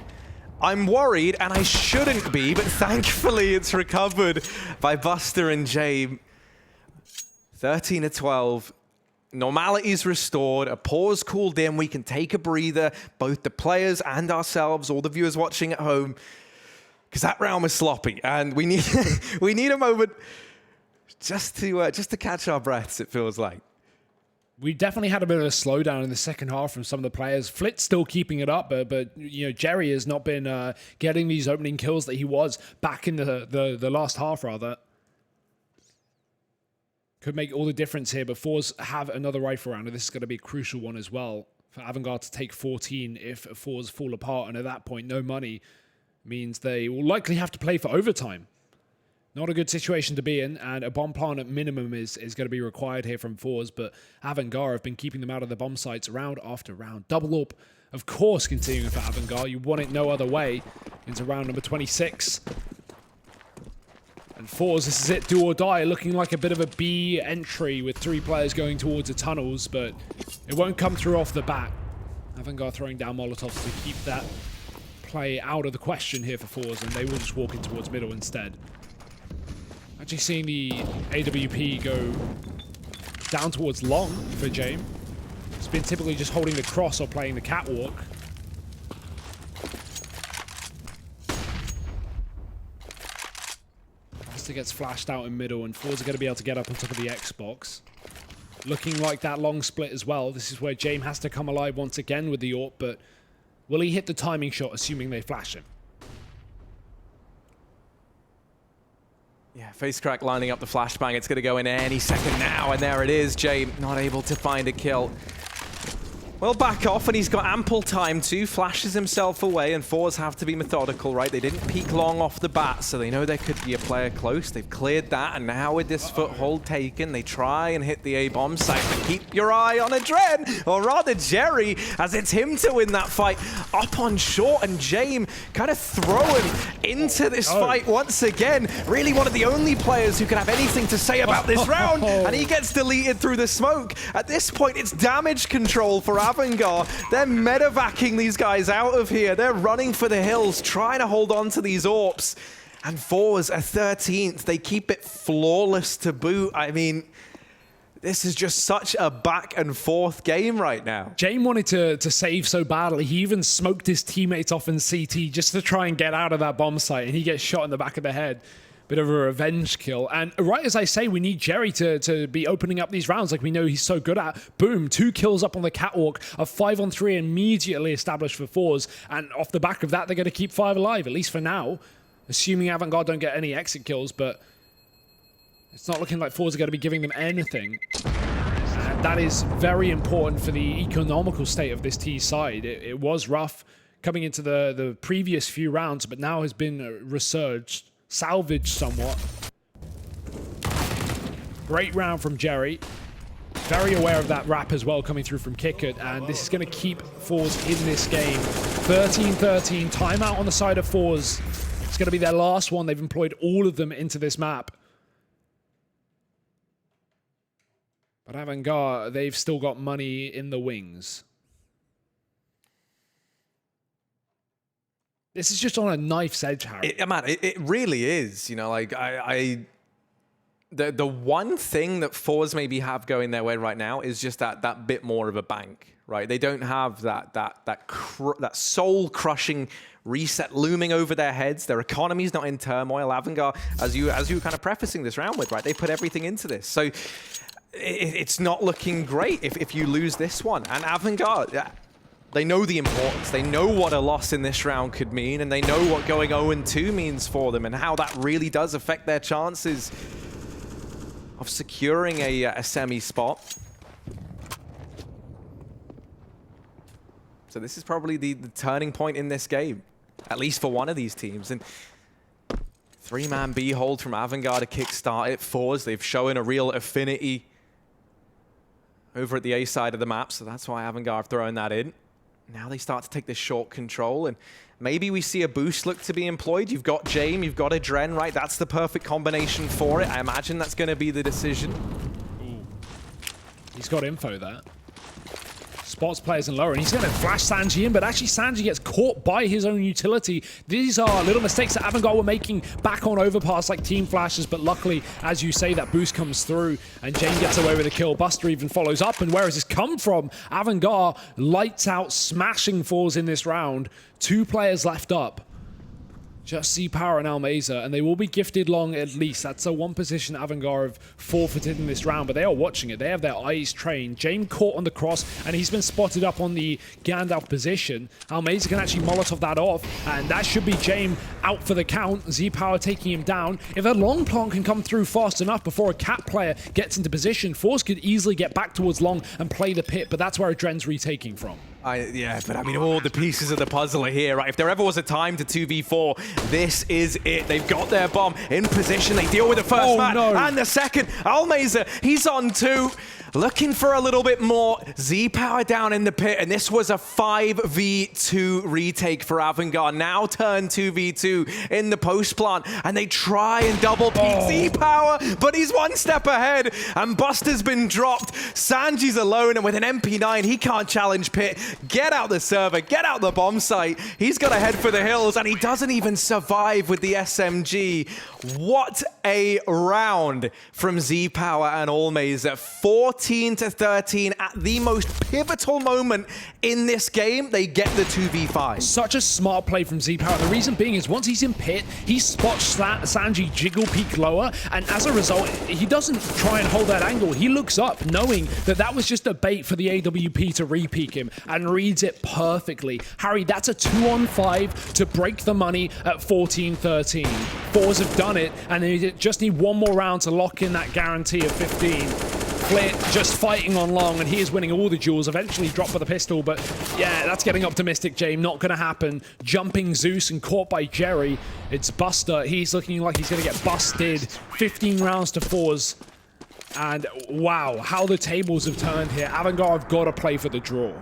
I'm worried, and I shouldn't be, but thankfully it's recovered by Buster and James. 13-12. Normality is restored. A pause called in. We can take a breather, both the players and ourselves, all the viewers watching at home, because that round was sloppy, and we need we need a moment just to catch our breaths. It feels like. We definitely had a bit of a slowdown in the second half from some of the players. Flit's still keeping it up, but you know, Jerry has not been getting these opening kills that he was back in the last half, rather. Could make all the difference here, but forZe have another rifle round, and this is going to be a crucial one as well for AVANGAR to take 14 if forZe fall apart, and at that point, no money means they will likely have to play for overtime. Not a good situation to be in, and a bomb plant at minimum is going to be required here from forZe, but AVANGAR have been keeping them out of the bomb sites round after round. Double AWP, of course, continuing for AVANGAR. You want it no other way into round number 26. And forZe, this is it, do or die, looking like a bit of a B entry with 3 players going towards the tunnels, but it won't come through off the bat. AVANGAR throwing down Molotovs to keep that play out of the question here for forZe, and they will just walk in towards middle instead. Actually seeing the AWP go down towards long for James. It's been typically just holding the cross or playing the catwalk. Buster gets flashed out in middle, and forZe are going to be able to get up on top of the Xbox. Looking like that long split as well. This is where James has to come alive once again with the AWP, but will he hit the timing shot, assuming they flash him? Yeah, face crack lining up the flashbang. It's going to go in any second now, and there it is. James not able to find a kill. Well, back off, and he's got ample time to. Flashes himself away, and forZe have to be methodical, right? They didn't peek long off the bat, so they know there could be a player close. They've cleared that, and now with this foothold taken, they try and hit the A-bomb site. But keep your eye on Adren, or rather Jerry, as it's him to win that fight. Up on short, and James kind of thrown into this fight once again. Really one of the only players who can have anything to say about this round, and he gets deleted through the smoke. At this point, it's damage control for AVANGAR. They're medevacing these guys out of here. They're running for the hills, trying to hold on to these AWPs. And forZe are 13th. They keep it flawless to boot. I mean, this is just such a back and forth game right now. James wanted to save so badly. He even smoked his teammates off in CT just to try and get out of that bomb site, and he gets shot in the back of the head. Bit of a revenge kill. And right as I say, we need Jerry to be opening up these rounds like we know he's so good at. Boom, 2 kills up on the catwalk. A 5-on-3 immediately established for forZe. And off the back of that, they're going to keep 5 alive, at least for now. Assuming AVANGAR don't get any exit kills, but it's not looking like forZe are going to be giving them anything. And that is very important for the economical state of this T side. It was rough coming into the previous few rounds, but now has been resurged. Salvaged somewhat. Great round from Jerry. Very aware of that wrap as well coming through from Kickert, and this is going to keep forZe in this game. 13-13, timeout on the side of forZe. It's going to be their last one. They've employed all of them into this map. But AVANGAR, they've still got money in the wings. This is just on a knife's edge, Harry. It really is. You know, like the one thing that forZe maybe have going their way right now is just that bit more of a bank, right? They don't have that soul-crushing reset looming over their heads. Their economy's not in turmoil. AVANGAR, as you were kind of prefacing this round with, right? They put everything into this, so it's not looking great if you lose this one. And AVANGAR. They know the importance. They know what a loss in this round could mean, and they know what going 0-2 means for them, and how that really does affect their chances of securing a semi spot. So this is probably the turning point in this game, at least for one of these teams. And 3-man B hold from AVANGAR to kickstart it. forZe, they've shown a real affinity over at the A side of the map, so that's why AVANGAR have thrown that in. Now they start to take this short control, and maybe we see a boost look to be employed. You've got James, you've got Adren, right? That's the perfect combination for it. I imagine that's going to be the decision. Ooh. He's got info there. spots players in lower, and he's going to flash Sanji in, but actually Sanji gets caught by his own utility. These are little mistakes that AVANGAR were making back on overpass like team flashes, but luckily, as you say, that boost comes through, and Jane gets away with a kill. Buster even follows up, and where has this come from? AVANGAR lights out, smashing forZe in this round. 2 players left up. Just Z Power and Almeza, and they will be gifted long at least. That's the one position AVANGAR have forfeited in this round, but they are watching it. They have their eyes trained. James caught on the cross, and he's been spotted up on the Gandalf position. Almeza can actually Molotov that off, and that should be James out for the count. Z Power taking him down. If a long plant can come through fast enough before a cat player gets into position, forZe could easily get back towards long and play the pit, but that's where Adren's retaking from. Yeah, but I mean, all the pieces of the puzzle are here, right? If there ever was a time to 2v4, this is it. They've got their bomb in position. They deal with the first man and the second. Almeza, he's on 2. Looking for a little bit more. Z Power down in the pit, and this was a 5v2 retake for AVANGAR. Now turn 2v2 in the post plant, and they try and double peek Z Power, but he's 1 step ahead, and Buster's been dropped. Sanji's alone, and with an MP9, he can't challenge pit. Get out the server, get out the bomb site. He's got to head for the hills, and he doesn't even survive with the SMG. What a round from Z Power and Almeza. 14-13 at the most pivotal moment in this game. They get the 2v5. Such a smart play from Z Power. The reason being is once he's in pit, he spots Sanji jiggle peek lower, and as a result, he doesn't try and hold that angle. He looks up knowing that that was just a bait for the AWP to re-peek him, and reads it perfectly. Harry, that's a 2-on-5 to break the money at 14-13. forZe have done it, and they just need 1 more round to lock in that guarantee of 15. Flit just fighting on long, and he is winning all the duels. Eventually dropped with the pistol, but yeah, that's getting optimistic, James. Not going to happen. Jumping Zeus and caught by Jerry. It's Buster. He's looking like he's going to get busted. 15 rounds to forZe. And wow, how the tables have turned here. AVANGAR have got to play for the draw.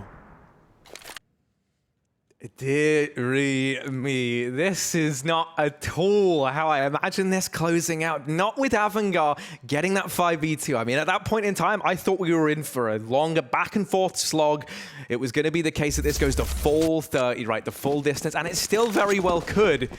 Deary me, this is not at all how I imagine this closing out. Not with AVANGAR getting that 5v2. I mean, at that point in time, I thought we were in for a longer back and forth slog. It was going to be the case that this goes to full 30, right? The full distance, and it still very well could.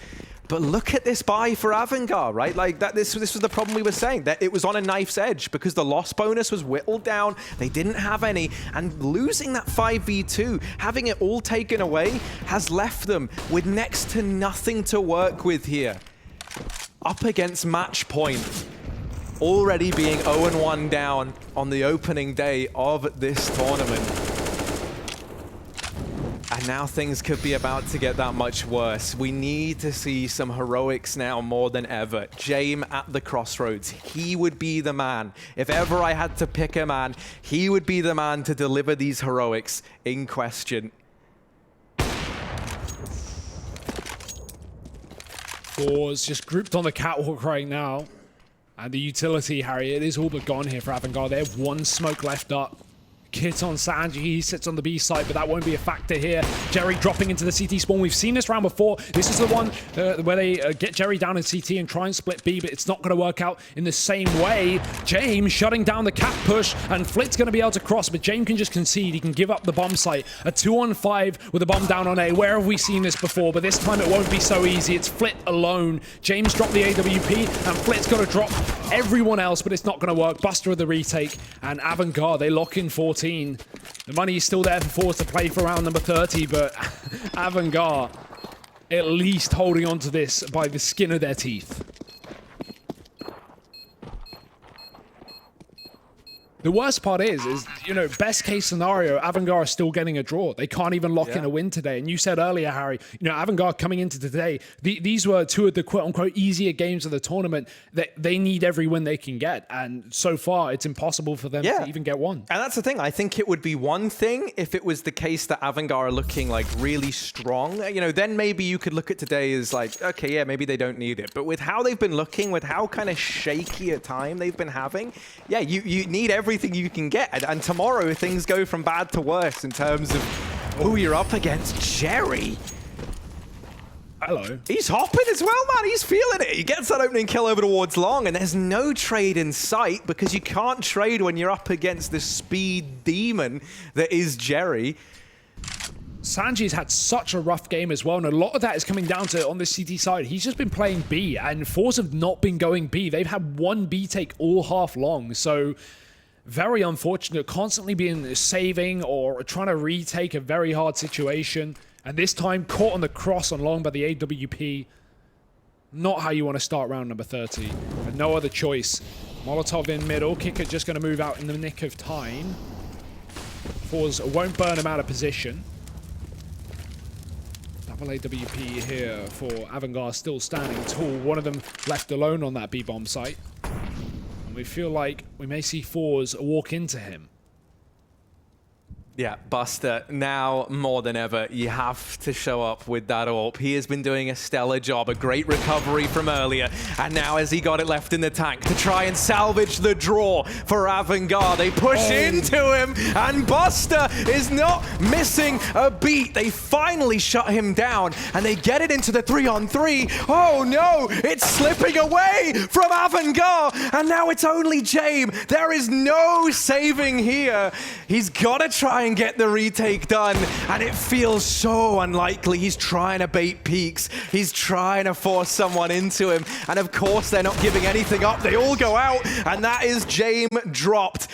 But look at this buy for AVANGAR, right? Like that. This was the problem we were saying, that it was on a knife's edge because the loss bonus was whittled down. They didn't have any, and losing that 5v2, having it all taken away, has left them with next to nothing to work with here. Up against match point, already being 0-1 down on the opening day of this tournament. And now things could be about to get that much worse. We need to see some heroics now more than ever. James at the crossroads. He would be the man. If ever I had to pick a man, he would be the man to deliver these heroics in question. forZe just grouped on the catwalk right now. And the utility, Harry, it is all but gone here for AVANGAR. They have 1 smoke left up. Kit on Sanji, he sits on the B side, but that won't be a factor here. Jerry dropping into the CT spawn. We've seen this round before. This is the one where they get Jerry down in CT and try and split B, but it's not going to work out in the same way. James shutting down the cap push, and Flit's going to be able to cross, but James can just concede. He can give up the bomb site. A 2-on-5 with a bomb down on A. Where have we seen this before? But this time it won't be so easy. It's Flit alone. James dropped the AWP, and Flit's got to drop everyone else, but it's not going to work. Buster with the retake, and AVANGAR, they lock in 14. The money is still there for forZe to play for round number 30, but AVANGAR at least holding on to this by the skin of their teeth. The worst part is, you know, best case scenario, AVANGAR are still getting a draw. They can't even lock in a win today. And you said earlier, Harry, you know, AVANGAR coming into today, these were 2 of the quote-unquote easier games of the tournament. They need every win they can get. And so far, it's impossible for them to even get one. And that's the thing. I think it would be one thing if it was the case that AVANGAR are looking like really strong. You know, then maybe you could look at today as like, okay, yeah, maybe they don't need it. But with how they've been looking, with how kind of shaky a time they've been having, yeah, you need everything you can get, and tomorrow things go from bad to worse in terms of who you're up against. Jerry, hello. He's hopping as well, man. He's feeling it. He gets that opening kill over towards long, and there's no trade in sight because you can't trade when you're up against the speed demon that is Jerry. Sanji's had such a rough game as well, and a lot of that is coming down to on the CT side. He's just been playing B, and forZe have not been going B. They've had one B take all half long, so very unfortunate. Constantly being saving or trying to retake a very hard situation, and this time caught on the cross on long by the AWP. Not how you want to start round number 30, but no other choice. Molotov in middle, Kicker just going to move out in the nick of time. forZe won't burn him out of position. Double AWP here for AVANGAR, still standing tall. One of them left alone on that B-bomb site. And we feel like we may see forZe walk into him. Yeah, Buster, now more than ever, you have to show up with that AWP. He has been doing a stellar job, a great recovery from earlier, and now has he got it left in the tank to try and salvage the draw for AVANGAR. They push into him, and Buster is not missing a beat. They finally shut him down, and they get it into the 3-on-3. Oh no, it's slipping away from AVANGAR, and now it's only Jame. There is no saving here. He's got to try and get the retake done, and it feels so unlikely. He's trying to bait peaks. He's trying to force someone into him, and of course they're not giving anything up. They all go out, and that is Jame dropped.